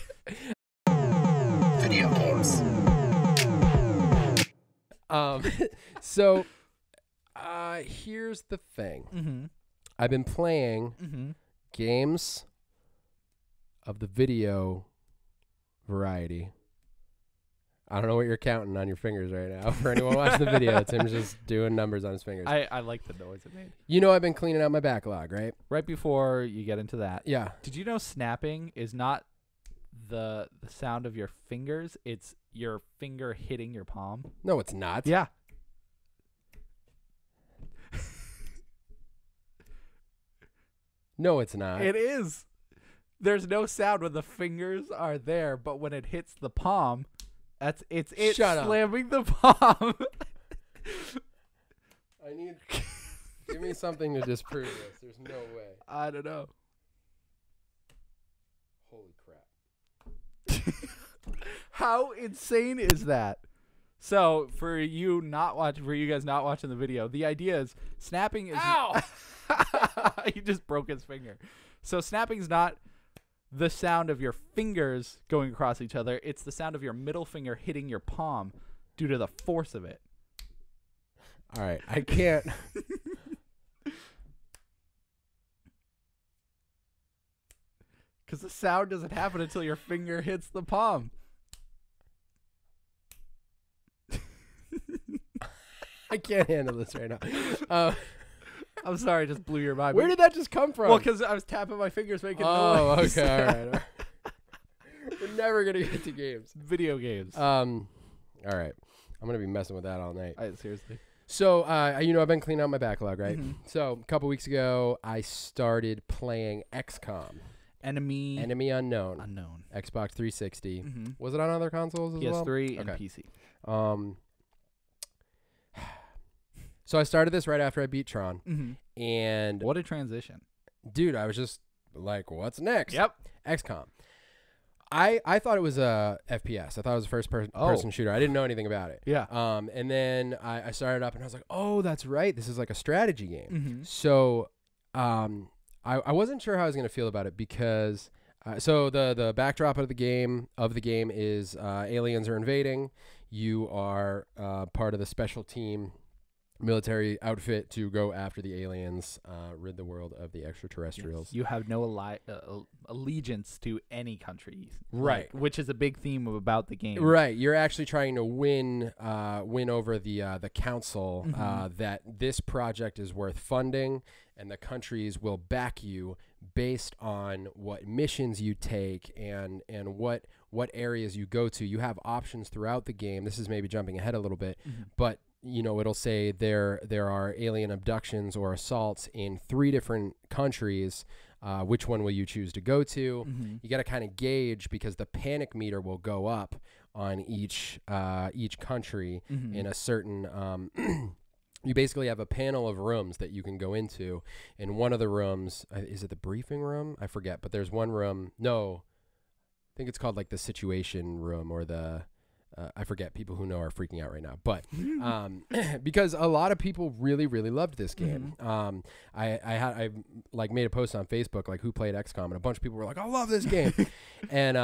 Video games. So here's the thing. I've been playing games of the video variety. I don't know what you're counting on your fingers right now. For anyone watching the video, Tim's just doing numbers on his fingers. I like the noise it made. You know I've been cleaning out my backlog, right? Right before you get into that. Yeah. Did you know snapping is not the sound of your fingers? It's your finger hitting your palm. No, it's not. Yeah. No, it's not. It is. There's no sound when the fingers are there, but when it hits the palm, it's Shut up. slamming the palm. I need... Give me something to disprove this. There's no way. I don't know. Holy crap. How insane is that? So for you guys not watching the video, the idea is snapping is. Ow! He just broke his finger. So snapping is not the sound of your fingers going across each other. It's the sound of your middle finger hitting your palm due to the force of it. All right, I can't. Because the sound doesn't happen until your finger hits the palm. I can't handle this right now. I'm sorry, I just blew your mind. Where did that just come from? Well, because I was tapping my fingers making Oh, noise. okay, all right. We're never gonna get to games. Video games. All right. I'm gonna be messing with that all night. Seriously. So, I've been cleaning out my backlog, right? So, a couple weeks ago, I started playing XCOM. Enemy Unknown. Xbox 360. Was it on other consoles as well? PS3 and PC. So I started this right after I beat Tron. And What a transition. dude, I was just like, what's next? Yep. XCOM. I thought it was a FPS. I thought it was a first person shooter. I didn't know anything about it. Yeah. And then I started up and I was like, oh, that's right. This is like a strategy game. So I wasn't sure how I was going to feel about it because so the backdrop of the game is aliens are invading. You are part of the special team military outfit to go after the aliens, rid the world of the extraterrestrials. Yes. You have no allegiance to any country, right? Which is a big theme about the game, right? You're actually trying to win over the council that this project is worth funding, and the countries will back you based on what missions you take and what areas you go to. You have options throughout the game. This is maybe jumping ahead a little bit, but it'll say there are alien abductions or assaults in 3 different countries. Which one will you choose to go to? You got to kind of gauge because the panic meter will go up on each country in a certain. You basically have a panel of rooms that you can go into. In one of the rooms, is it the briefing room? I forget, but there's one room. No, I think it's called like the situation room or the. I forget. People who know are freaking out right now, but because a lot of people really, really loved this game. I like made a post on Facebook like who played XCOM, and a bunch of people were like, I love this game, and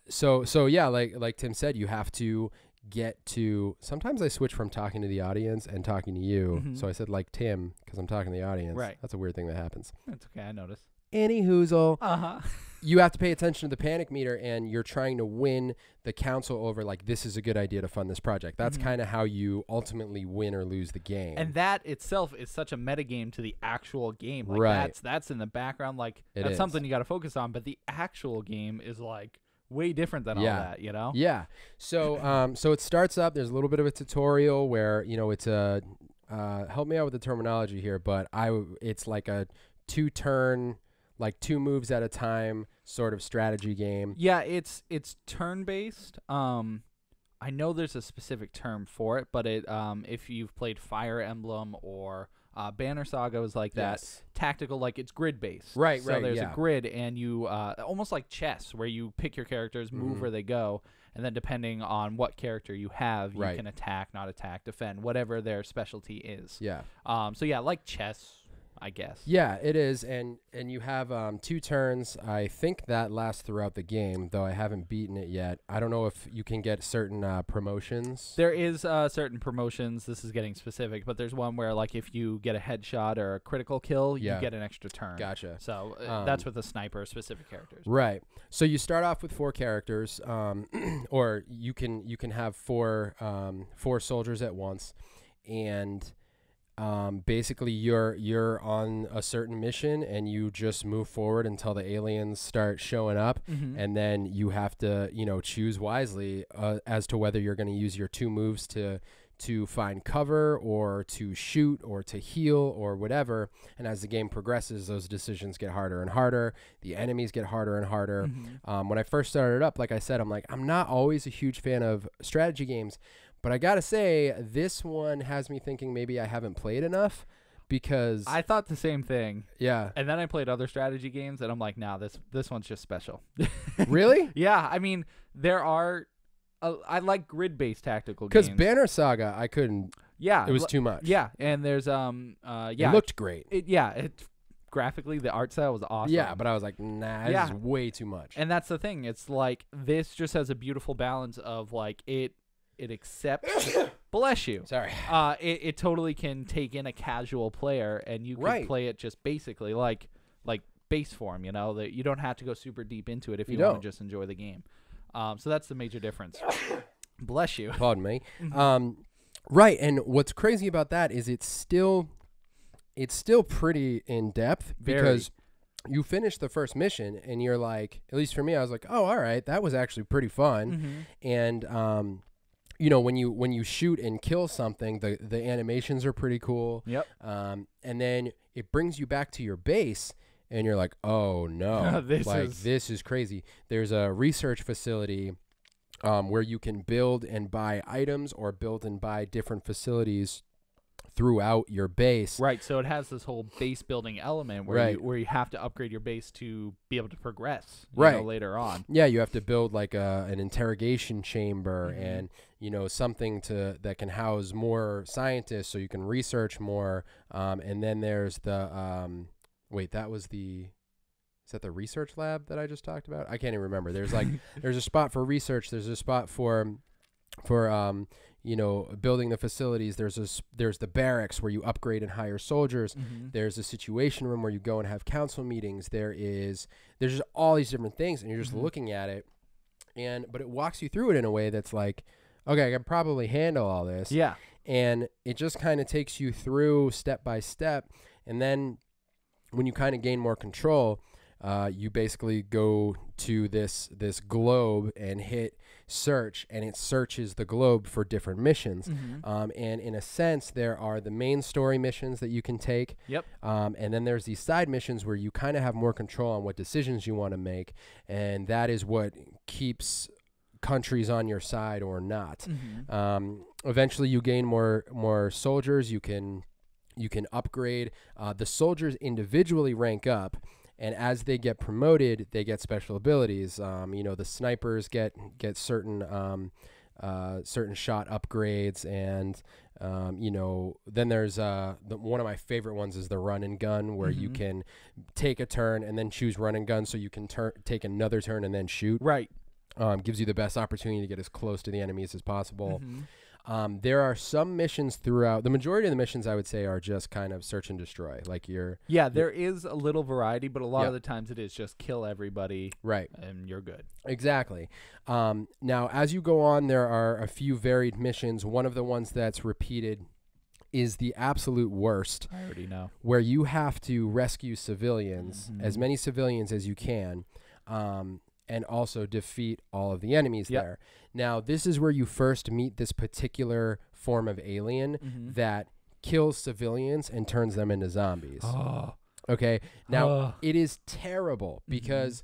so yeah, like Tim said, you have to get to. Sometimes I switch from talking to the audience and talking to you, so I said like Tim because I'm talking to the audience. Right. That's a weird thing that happens. That's okay. I noticed. Any hoozle. Uh-huh. You have to pay attention to the panic meter, and you're trying to win the council over, like, this is a good idea to fund this project. That's kind of how you ultimately win or lose the game. And that itself is such a metagame to the actual game. Like, right. That's in the background. Like, It that's is. something you got to focus on. But the actual game is, like, way different than all that, you know? Yeah. So so it starts up. There's a little bit of a tutorial where, you know, it's a help me out with the terminology here, but it's like a 2-turn, like 2 moves at a time sort of strategy game. Yeah, it's turn-based. I know there's a specific term for it, but if you've played Fire Emblem or Banner Saga was like that. Yes. Tactical, like it's grid-based. Right, so right, there's yeah. a grid, and you almost like chess, where you pick your characters, move where they go, and then depending on what character you have, you can attack, not attack, defend, whatever their specialty is. Yeah. So yeah, like chess, I guess. Yeah, it is, and you have 2 turns. I think that lasts throughout the game, though I haven't beaten it yet. I don't know if you can get certain promotions. There is certain promotions. This is getting specific, but there's one where, like, if you get a headshot or a critical kill, you get an extra turn. Gotcha. So that's with the sniper specific characters. Right. So you start off with 4 characters, or you can have 4 soldiers at once, and basically you're on a certain mission, and you just move forward until the aliens start showing up, and then you have to, you know, choose wisely as to whether you're going to use your 2 moves to find cover or to shoot or to heal or whatever. And as the game progresses, those decisions get harder and harder. The enemies get harder and harder. When I first started up, like I said, I'm not always a huge fan of strategy games, but I gotta say, this one has me thinking maybe I haven't played enough, because I thought the same thing. Yeah. And then I played other strategy games, and I'm like, nah, this one's just special. Really? Yeah, I mean, there are. I like grid-based tactical games. Because Banner Saga, I couldn't. Yeah, it was too much. Yeah, and there's it looked great. Graphically, the art style was awesome. Yeah, but I was like, nah, this is way too much. And that's the thing. It's like this just has a beautiful balance of like it accepts. Bless you. Sorry. It totally can take in a casual player, and you can play it just basically like base form. You know, that you don't have to go super deep into it if you want to just enjoy the game. So that's the major difference. Bless you. Pardon me. Right, and what's crazy about that is it's still pretty in depth, because you finish the first mission and you're like, at least for me, I was like, oh, all right, that was actually pretty fun. And you know, when you shoot and kill something, the animations are pretty cool. Yep. And then it brings you back to your base, and you're like, oh no, this is crazy. There's a research facility where you can build and buy items, or build and buy different facilities throughout your base. Right, so it has this whole base building element where you have to upgrade your base to be able to progress you know, later on. Yeah, you have to build like an interrogation chamber and, you know, something that can house more scientists so you can research more. And then there's the wait, is that the research lab that I just talked about? I can't even remember. There's like there's a spot for research, there's a spot for you know, building the facilities. There's the barracks where you upgrade and hire soldiers. There's a situation room where you go and have council meetings. There's just all these different things, and you're just looking at it, but it walks you through it in a way that's like, okay, I can probably handle all this. Yeah. And it just kind of takes you through step by step, and then when you kind of gain more control, you basically go to this globe and hit search, and it searches the globe for different missions. And in a sense, there are the main story missions that you can take. Yep. And then there's these side missions where you kind of have more control on what decisions you want to make, and that is what keeps countries on your side or not. Eventually, you gain more soldiers. You can upgrade. The soldiers individually rank up, and as they get promoted, they get special abilities. You know, the snipers get certain shot upgrades, and you know, then there's one of my favorite ones is the run and gun, where you can take a turn and then choose run and gun, so you can take another turn and then shoot. Right. Gives you the best opportunity to get as close to the enemies as possible. There are some missions throughout. The majority of the missions, I would say, are just kind of search and destroy. Like there is a little variety, but a lot of the times it is just kill everybody, right, and you're good. Exactly. Now, as you go on, there are a few varied missions. One of the ones that's repeated is the absolute worst. I already know. Where you have to rescue civilians, as many civilians as you can, and also defeat all of the enemies there. Now, this is where you first meet this particular form of alien that kills civilians and turns them into zombies. Okay? Now, it is terrible because,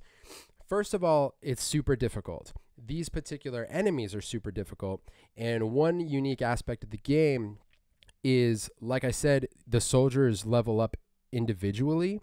first of all, it's super difficult. These particular enemies are super difficult, and one unique aspect of the game is, like I said, the soldiers level up individually.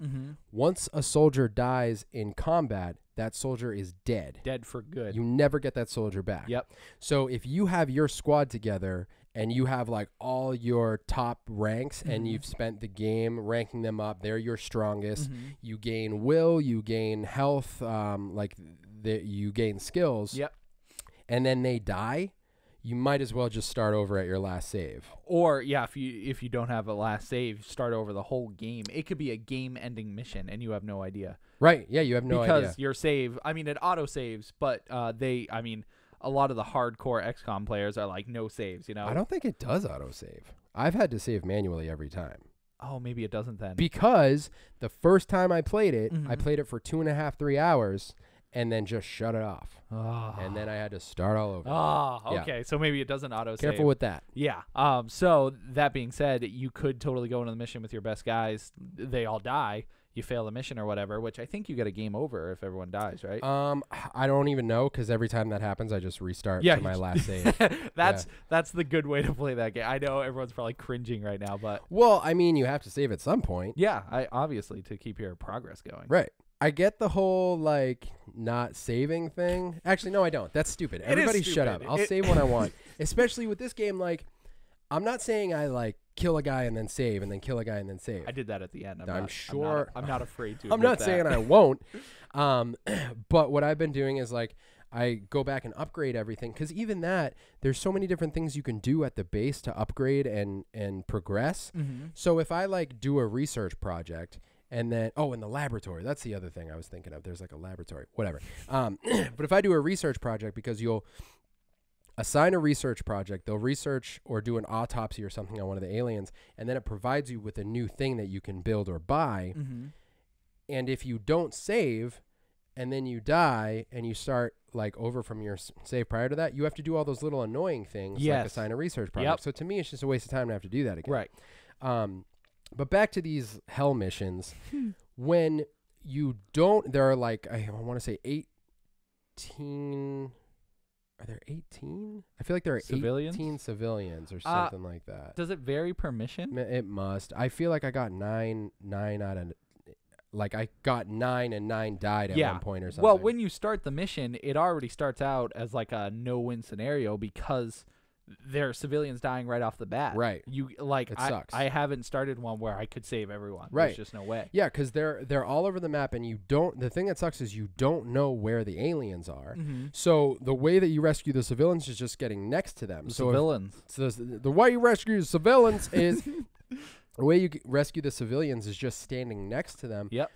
Once a soldier dies in combat, that soldier is dead. Dead for good. You never get that soldier back. Yep. So if you have your squad together and you have like all your top ranks and you've spent the game ranking them up, they're your strongest. You gain will, you gain health, you gain skills. Yep. And then they die. You might as well just start over at your last save. Or if you don't have a last save, start over the whole game. It could be a game-ending mission, and you have no idea. Right? Yeah, you have no idea because your save. I mean, it auto saves, but a lot of the hardcore XCOM players are like no saves. You know, I don't think it does auto save. I've had to save manually every time. Oh, maybe it doesn't then. Because the first time I played it for 2.5, 3 hours. And then just shut it off. And then I had to start all over. Okay. Yeah. So maybe it doesn't auto-save. Careful with that. Yeah. So that being said, you could totally go into the mission with your best guys. They all die. You fail the mission or whatever, which I think you get a game over if everyone dies, right? I don't even know because every time that happens, I just restart to my last save. That's the good way to play that game. I know everyone's probably cringing right now, but... Well, I mean, you have to save at some point. Yeah, obviously, to keep your progress going. Right. I get the whole, not saving thing. Actually, no, I don't. That's stupid. Everybody shut up. I'll save when I want. Especially with this game, I'm not saying I, kill a guy and then save and then kill a guy and then save. I did that at the end. I'm sure. I'm not afraid to. I'm not saying I won't. But what I've been doing is, I go back and upgrade everything. Because even that, there's so many different things you can do at the base to upgrade and progress. So if I, do a research project... And then, in the laboratory, that's the other thing I was thinking of. There's a laboratory, whatever. But if I do a research project, because you'll assign a research project, they'll research or do an autopsy or something on one of the aliens, and then it provides you with a new thing that you can build or buy. And if you don't save, and then you die, and you start over from your save prior to that, you have to do all those little annoying things, like assign a research project. So to me, it's just a waste of time to have to do that again. Right. But back to these hell missions, when you don't, there are I want to say 18, are there 18? I feel like there are civilians? 18 civilians or something like that. Does it vary per mission? It must. I feel like I got nine out of, I got 9 and 9 died at one point or something. Well, when you start the mission, it already starts out as a no-win scenario because... there are civilians dying right off the bat. Right. It sucks. I haven't started one where I could save everyone. Right. There's just no way. Yeah, because they're all over the map, and you don't. The thing that sucks is you don't know where the aliens are. So the way that you rescue the civilians is just getting next to them. The way you rescue the civilians is the way you rescue the civilians is just standing next to them. Yep.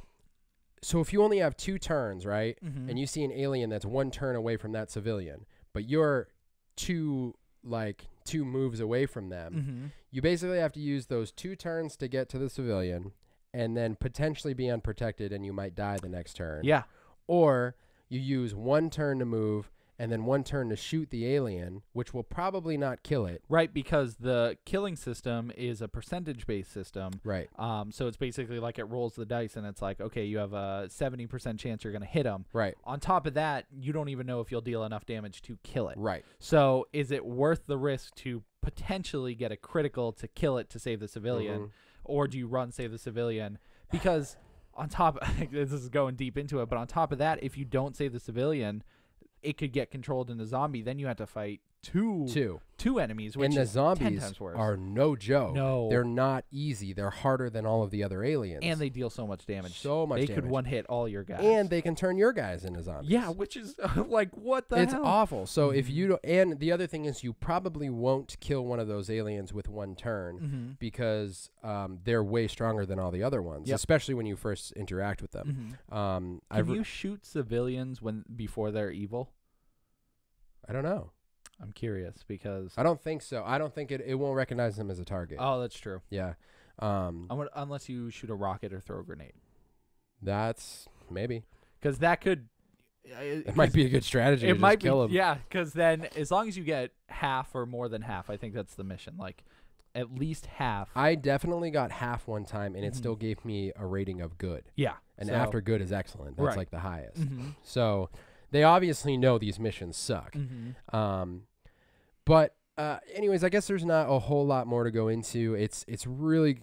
So if you only have 2 turns, right, and you see an alien that's 1 turn away from that civilian, but you're 2 moves away from them, you basically have to use those 2 turns to get to the civilian and then potentially be unprotected and you might die the next turn. Yeah. Or you use 1 turn to move and then 1 turn to shoot the alien, which will probably not kill it. Right, because the killing system is a percentage-based system. Right. So it's basically it rolls the dice, and it's okay, you have a 70% chance you're going to hit them. Right. On top of that, you don't even know if you'll deal enough damage to kill it. Right. So is it worth the risk to potentially get a critical to kill it to save the civilian, or do you run save the civilian? Because on top, this is going deep into it, but on top of that, if you don't save the civilian, it could get controlled into zombie. Then you have to fight two enemies, which and the is 10 zombies times worse. are no joke. No. They're not easy. They're harder than all of the other aliens. And they deal so much damage. So much They damage. could one-hit all your guys. And they can turn your guys into zombies. yeah, which is like, what the It's hell? awful. So if you don't, and the other thing is you probably won't kill one of those aliens with one turn because they're way stronger than all the other ones, especially when you first interact with them. Can you shoot civilians before they're evil? I don't know. I'm curious because I don't think so. I don't think it won't recognize them as a target. oh, that's true. Yeah. Unless you shoot a rocket or throw a grenade, That's maybe. because that could. It might be a good strategy. It to might just kill be, them. yeah. Because then, as long as you get half or more than half, I think that's the mission. Like, at least half. I definitely got half one time, and it still gave me a rating of good. Yeah. And so- after good is excellent. That's Right. like the highest. So they obviously know these missions suck. But anyways, I guess there's not a whole lot more to go into. It's a really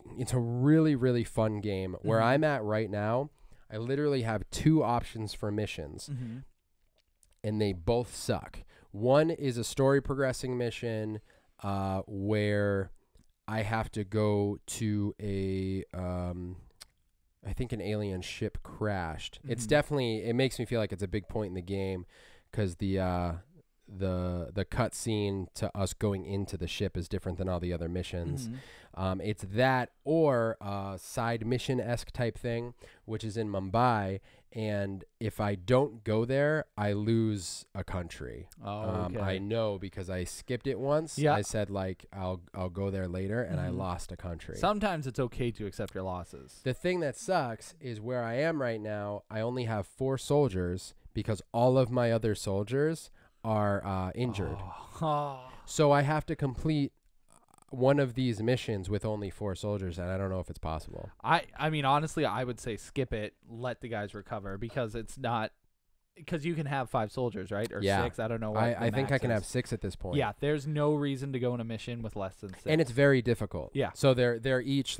fun game. Where I'm at right now, I literally have 2 options for missions, and they both suck. One is a story progressing mission where I have to go to I think an alien ship crashed. It's definitely, it makes me feel like it's a big point in the game because the cutscene to us going into the ship is different than all the other missions. It's that or a side mission-esque type thing, which is in Mumbai. And if I don't go there, I lose a country. okay. I know because I skipped it once. Yeah. I said like I'll go there later, and I lost a country. Sometimes it's okay to accept your losses. The thing that sucks is where I am right now. I only have 4 soldiers because all of my other soldiers are injured. So I have to complete one of these missions with only 4 soldiers, and I don't know if it's possible. I mean, honestly, I would say skip it, let the guys recover, because it's not, because you can have 5 soldiers, right? Or 6, I don't know what I think I can is. have 6 at this point. Yeah, there's no reason to go on a mission with less than 6. And it's very difficult. Yeah. So they're each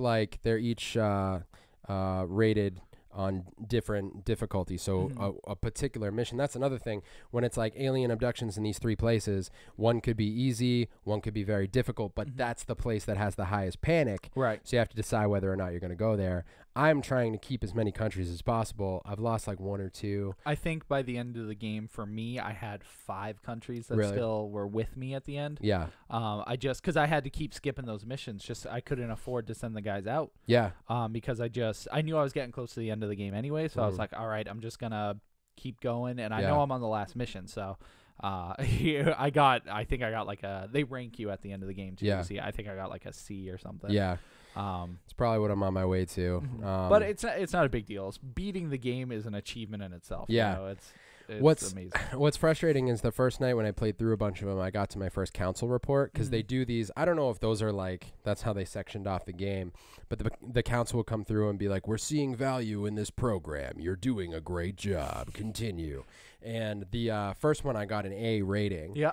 rated on different difficulties. So a particular mission, that's another thing. When it's like alien abductions in these 3 places, one could be easy, one could be very difficult, but that's the place that has the highest panic. Right. So you have to decide whether or not you're going to go there. I'm trying to keep as many countries as possible. I've lost like 1 or 2. I think by the end of the game, for me, I had 5 countries that Really? still were with me at the end. Yeah. Because I had to keep skipping those missions. Just I couldn't afford to send the guys out. Yeah. Because I knew I was getting close to the end of the game anyway. So I was like, all right, I'm just gonna keep going, and I know I'm on the last mission. So I think I got like they rank you at the end of the game too. Yeah. See, I think I got like a C or something. Yeah. It's probably what I'm on my way to. But it's not a big deal. Beating the game is an achievement in itself. Yeah. You know, it's What's amazing. What's frustrating is the first night when I played through a bunch of them, I got to my first council report because they do these. I don't know if those are like, that's how they sectioned off the game, but the council will come through and be like, we're seeing value in this program. You're doing a great job. Continue. And the first one I got an A rating. Yeah.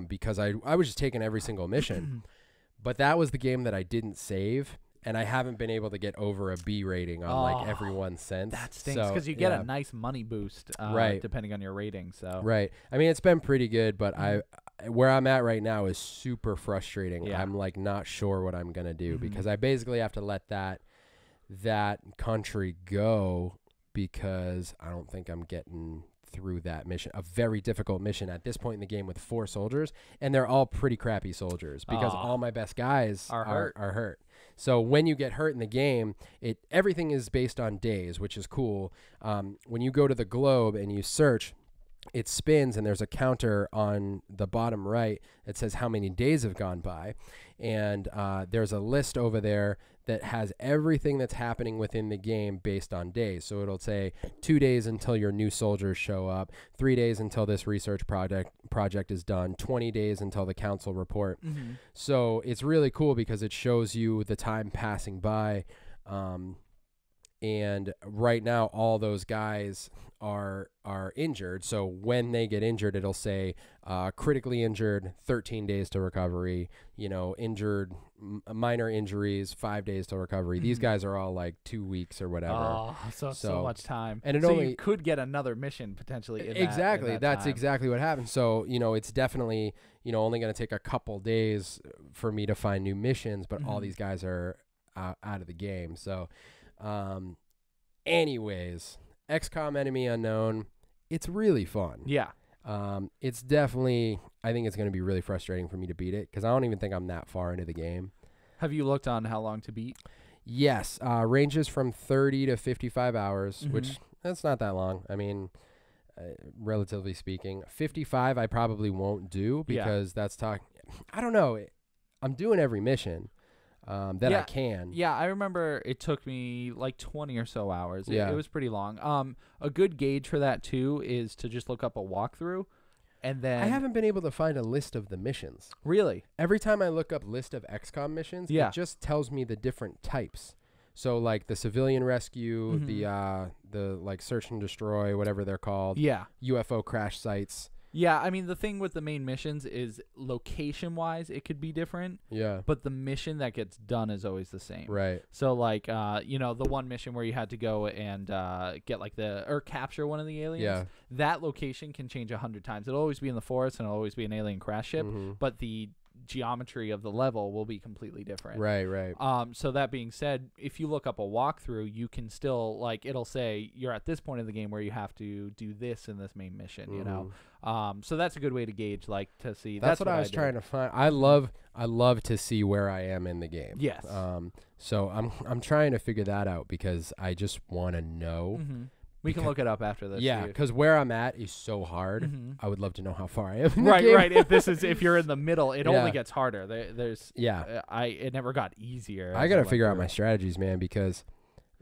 Because I was just taking every single mission. But that was the game that I didn't save. And I haven't been able to get over a B rating on like every one since. That stinks because you get a nice money boost, right, depending on your rating. So right. I mean, it's been pretty good, but where I'm at right now is super frustrating. Yeah. I'm like not sure what I'm gonna do because I basically have to let that country go because I don't think I'm getting through that mission, a very difficult mission at this point in the game with 4 soldiers, and they're all pretty crappy soldiers because all my best guys are hurt. So when you get hurt in the game, everything is based on days, which is cool. When you go to the globe and you search, it spins and there's a counter on the bottom right that says how many days have gone by. And there's a list over there that has everything that's happening within the game based on days. So it'll say 2 days until your new soldiers show up, 3 days until this research project is done, 20 days until the council report. So it's really cool because it shows you the time passing by. And right now, all those guys are injured. So when they get injured, it'll say critically injured, 13 days to recovery. Injured, minor injuries, 5 days to recovery. These guys are all like 2 weeks or whatever. Oh, so much time. And you could get another mission potentially. Exactly. That's time. exactly what happens. So it's definitely only going to take a couple days for me to find new missions, but all these guys are out of the game. So. Anyways, XCOM Enemy Unknown, it's really fun. Yeah. It's definitely, I think it's going to be really frustrating for me to beat it because I don't even think I'm that far into the game. Have you looked on how long to beat? Yes. Ranges from 30 to 55 hours, which that's not that long. I mean, relatively speaking, 55 I probably won't do because that's I don't know. I'm doing every mission. That I can. Yeah, I remember it took me like 20 or so hours. Yeah. It was pretty long. A good gauge for that too is to just look up a walkthrough, and then I haven't been able to find a list of the missions. Really? Every time I look up list of XCOM missions, it just tells me the different types. So like the civilian rescue, the like search and destroy, whatever they're called. Yeah. UFO crash sites. Yeah, I mean, the thing with the main missions is location-wise, it could be different. Yeah. But the mission that gets done is always the same. Right. So, like, the one mission where you had to go and get, like, capture one of the aliens, that location can change 100 times. It'll always be in the forest, and it'll always be an alien crash ship, but the geometry of the level will be completely different. Right. So that being said, if you look up a walkthrough, you can still, like, it'll say you're at this point in the game where you have to do this in this main mission, you know? So that's a good way to gauge, like, to see. That's what I was trying to find. I love to see where I am in the game. Yes. So I'm trying to figure that out because I just want to know. We can look it up after this. Yeah, because where I'm at is so hard. I would love to know how far I am. In right, the game. right. If you're in the middle, it only gets harder. It never got easier. I gotta figure out my strategies, man, because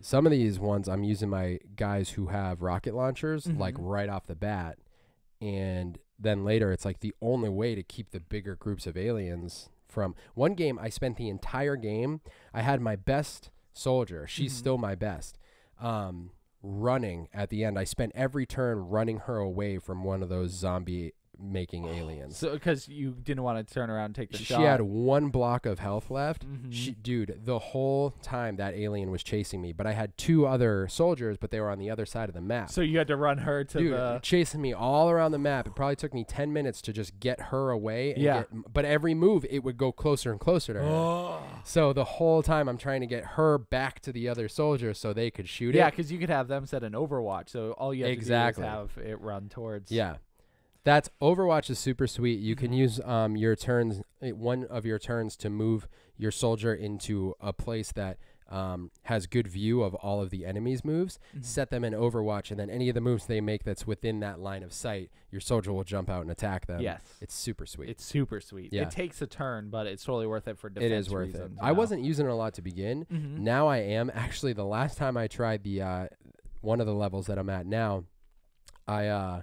some of these ones I'm using my guys who have rocket launchers like right off the bat, and then later it's like the only way to keep the bigger groups of aliens from. One game I spent the entire game. I had my best soldier. She's still my best. Running at the end. I spent every turn running her away from one of those zombie making aliens. So because you didn't want to turn around and take the shot. She had one block of health left. Dude, the whole time that alien was chasing me, but I had two other soldiers, but they were on the other side of the map. So you had to run her to chasing me all around the map. It probably took me 10 minutes to just get her away. But every move, it would go closer and closer to her. So the whole time I'm trying to get her back to the other soldiers so they could shoot it. Yeah, because you could have them set an Overwatch. So all you have to do is have it run towards. Yeah. That's Overwatch is super sweet. You can use your turns, one of your turns, to move your soldier into a place that has good view of all of the enemies' moves. Set them in Overwatch, and then any of the moves they make that's within that line of sight, your soldier will jump out and attack them. Yes, it's super sweet. It's super sweet. Yeah. It takes a turn, but it's totally worth it for defense reasons. It is worth it. I wasn't using it a lot to begin. Now I am. Actually, the last time I tried the one of the levels that I'm at now, I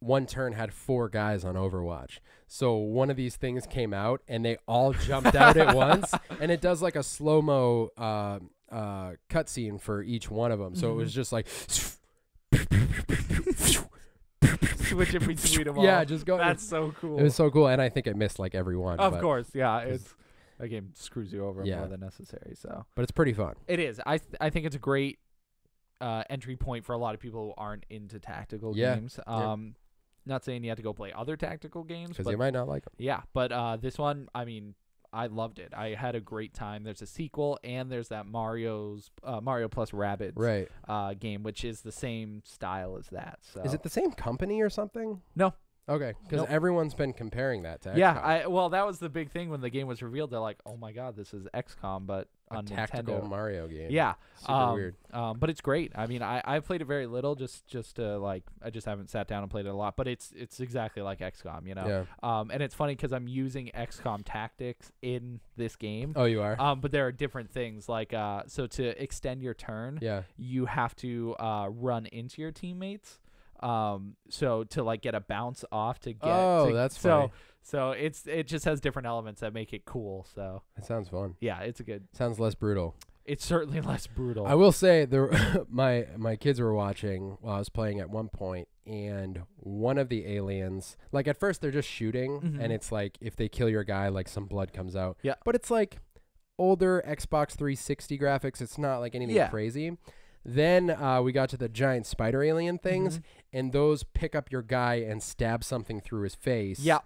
one turn had 4 guys on Overwatch. So one of these things came out and they all jumped out at once, and it does like a slow-mo cutscene for each one of them. So it was just like switching between them all. Yeah, just go. That's so cool. It was so cool, and I think it missed like every one. Of course, yeah. That game screws you over more than necessary. So, but it's pretty fun. It is. I think it's a great entry point for a lot of people who aren't into tactical games. Not saying you have to go play other tactical games, because you might not like them. Yeah, but this one, I mean, I loved it. I had a great time. There's a sequel, and there's that Mario plus Rabbids game, which is the same style as that. So is it the same company or something? No. Okay, because everyone's been comparing that to XCOM. Yeah, well, that was the big thing when the game was revealed. They're like, "Oh my God, this is XCOM, but on tactical Nintendo." Mario game. Yeah, super weird. But it's great. I mean, I played it very little, just to like, I just haven't sat down and played it a lot. But it's exactly like XCOM, you know. Yeah. And it's funny because I'm using XCOM tactics in this game. Oh, you are. But there are different things like so to extend your turn, you have to run into your teammates. So to like get a bounce off to get that's funny. So it just has different elements that make it cool. So that sounds fun. Yeah, it's a good. Sounds less brutal. It's certainly less brutal. I will say my kids were watching while I was playing at one point, and one of the aliens, like at first they're just shooting, and it's like if they kill your guy, like some blood comes out. Yeah. But it's like older Xbox 360 graphics. It's not like anything crazy. Then we got to the giant spider alien things, and those pick up your guy and stab something through his face. Yeah.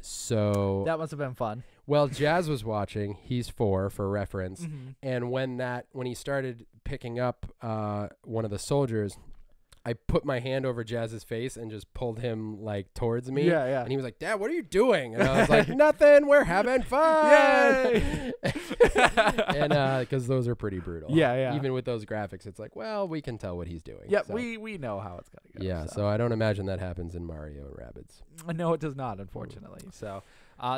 So that must have been fun. Well, Jazz was watching. He's 4 for reference. And when he started picking up one of the soldiers, I put my hand over Jazz's face and just pulled him like towards me. Yeah, yeah. And he was like, "Dad, what are you doing?" And I was like, "Nothing. We're having fun." Yay! And because those are pretty brutal. Yeah, yeah. Even with those graphics, it's like, well, we can tell what he's doing. Yeah, so. we know how it's gonna go. Yeah, so I don't imagine that happens in Mario and Rabbids. No, it does not, unfortunately. So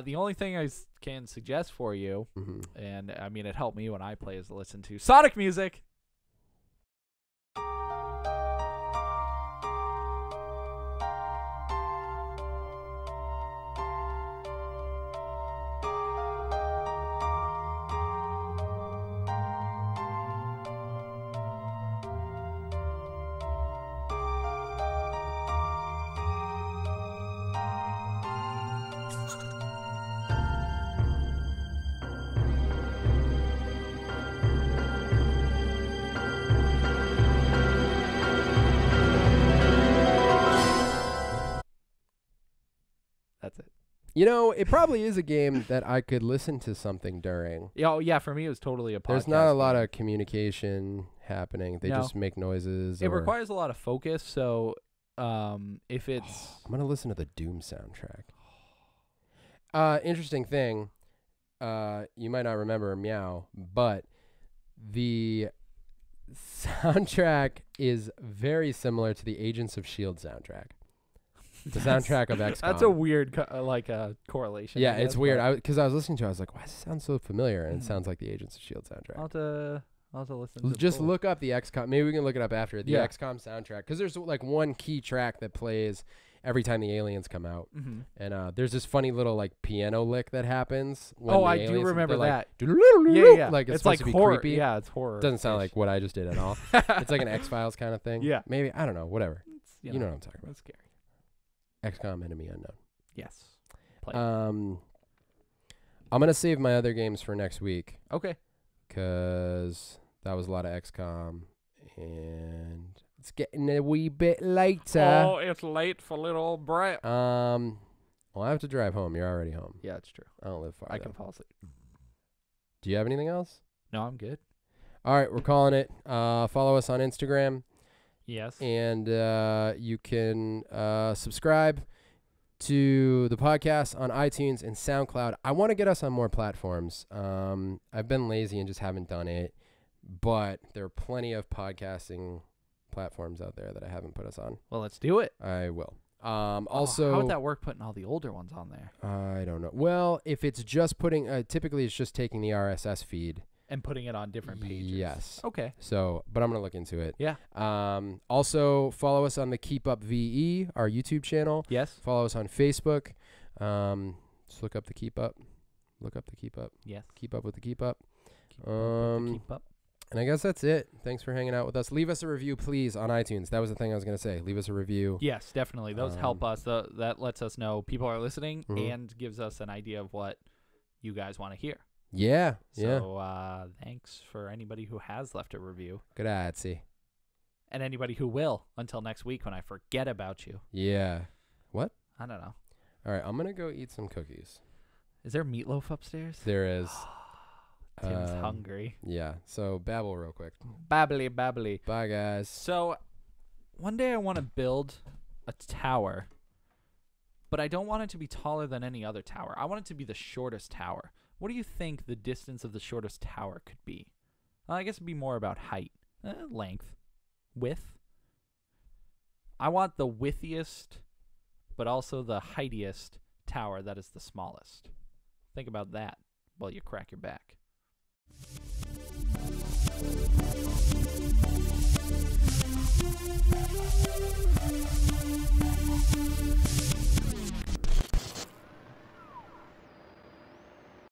the only thing I can suggest for you, and I mean it helped me when I play, is to listen to Sonic music. That's it. You know, it probably is a game that I could listen to something during. Oh, yeah, for me it was totally a podcast. There's not a lot game. of communication happening. They just make noises. It requires a lot of focus, so if it's... I'm going to listen to the Doom soundtrack. Interesting thing, you might not remember Meow, but the soundtrack is very similar to the Agents of S.H.I.E.L.D. soundtrack. The soundtrack of XCOM. That's a weird correlation. Yeah, it's weird. Because I was listening to it, I was like, why does it sound so familiar? And it sounds like the Agents of S.H.I.E.L.D. soundtrack. I'll have to listen to Just look up the XCOM. Maybe we can look it up after. The XCOM soundtrack. Because there's like one key track that plays every time the aliens come out. And there's this funny little like piano lick that happens. When I do remember that. Yeah. Like it's like supposed to be horror. creepy. Yeah, it's horror. Doesn't sound like what I just did at all. It's like an X-Files kind of thing. Yeah. Maybe. I don't know. Whatever. You know what I'm talking about. It's scary. XCOM Enemy Unknown. Yes. I'm going to save my other games for next week. Okay. Because that was a lot of XCOM. And it's getting a wee bit later. Oh, it's late for little old Brett. Well, I have to drive home. You're already home. Yeah, it's true. I don't live far. I can fall asleep. Do you have anything else? No, I'm good. All right, we're calling it. Follow us on Instagram. Yes. And you can subscribe to the podcast on iTunes and SoundCloud. I want to get us on more platforms. I've been lazy and just haven't done it. But there are plenty of podcasting platforms out there that I haven't put us on. Well, let's do it. I will. Also, how would that work putting all the older ones on there? I don't know. Well, if it's just putting, typically it's just taking the RSS feed. And putting it on different pages. Yes. Okay. So, but I'm going to look into it. Yeah. Also, follow us on the Keep Up VE, our YouTube channel. Yes. Follow us on Facebook. Just look up the Keep Up. Look up the Keep Up. Yes. Keep Up with the Keep Up. Keep up. And I guess that's it. Thanks for hanging out with us. Leave us a review, please, on iTunes. That was the thing I was going to say. Leave us a review. Yes, definitely. Those help us. That lets us know people are listening and gives us an idea of what you guys want to hear. Yeah. So thanks for anybody who has left a review. Grazie. And anybody who will until next week when I forget about you. Yeah. What? I don't know. All right, I'm going to go eat some cookies. Is there meatloaf upstairs? There is. Tim's hungry. Yeah. So babble real quick. Babbly, babbly. Bye, guys. So one day I want to build a tower, but I don't want it to be taller than any other tower. I want it to be the shortest tower. What do you think the distance of the shortest tower could be? I guess it'd be more about height, length, width. I want the widthiest, but also the heightiest tower that is the smallest. Think about that while you crack your back.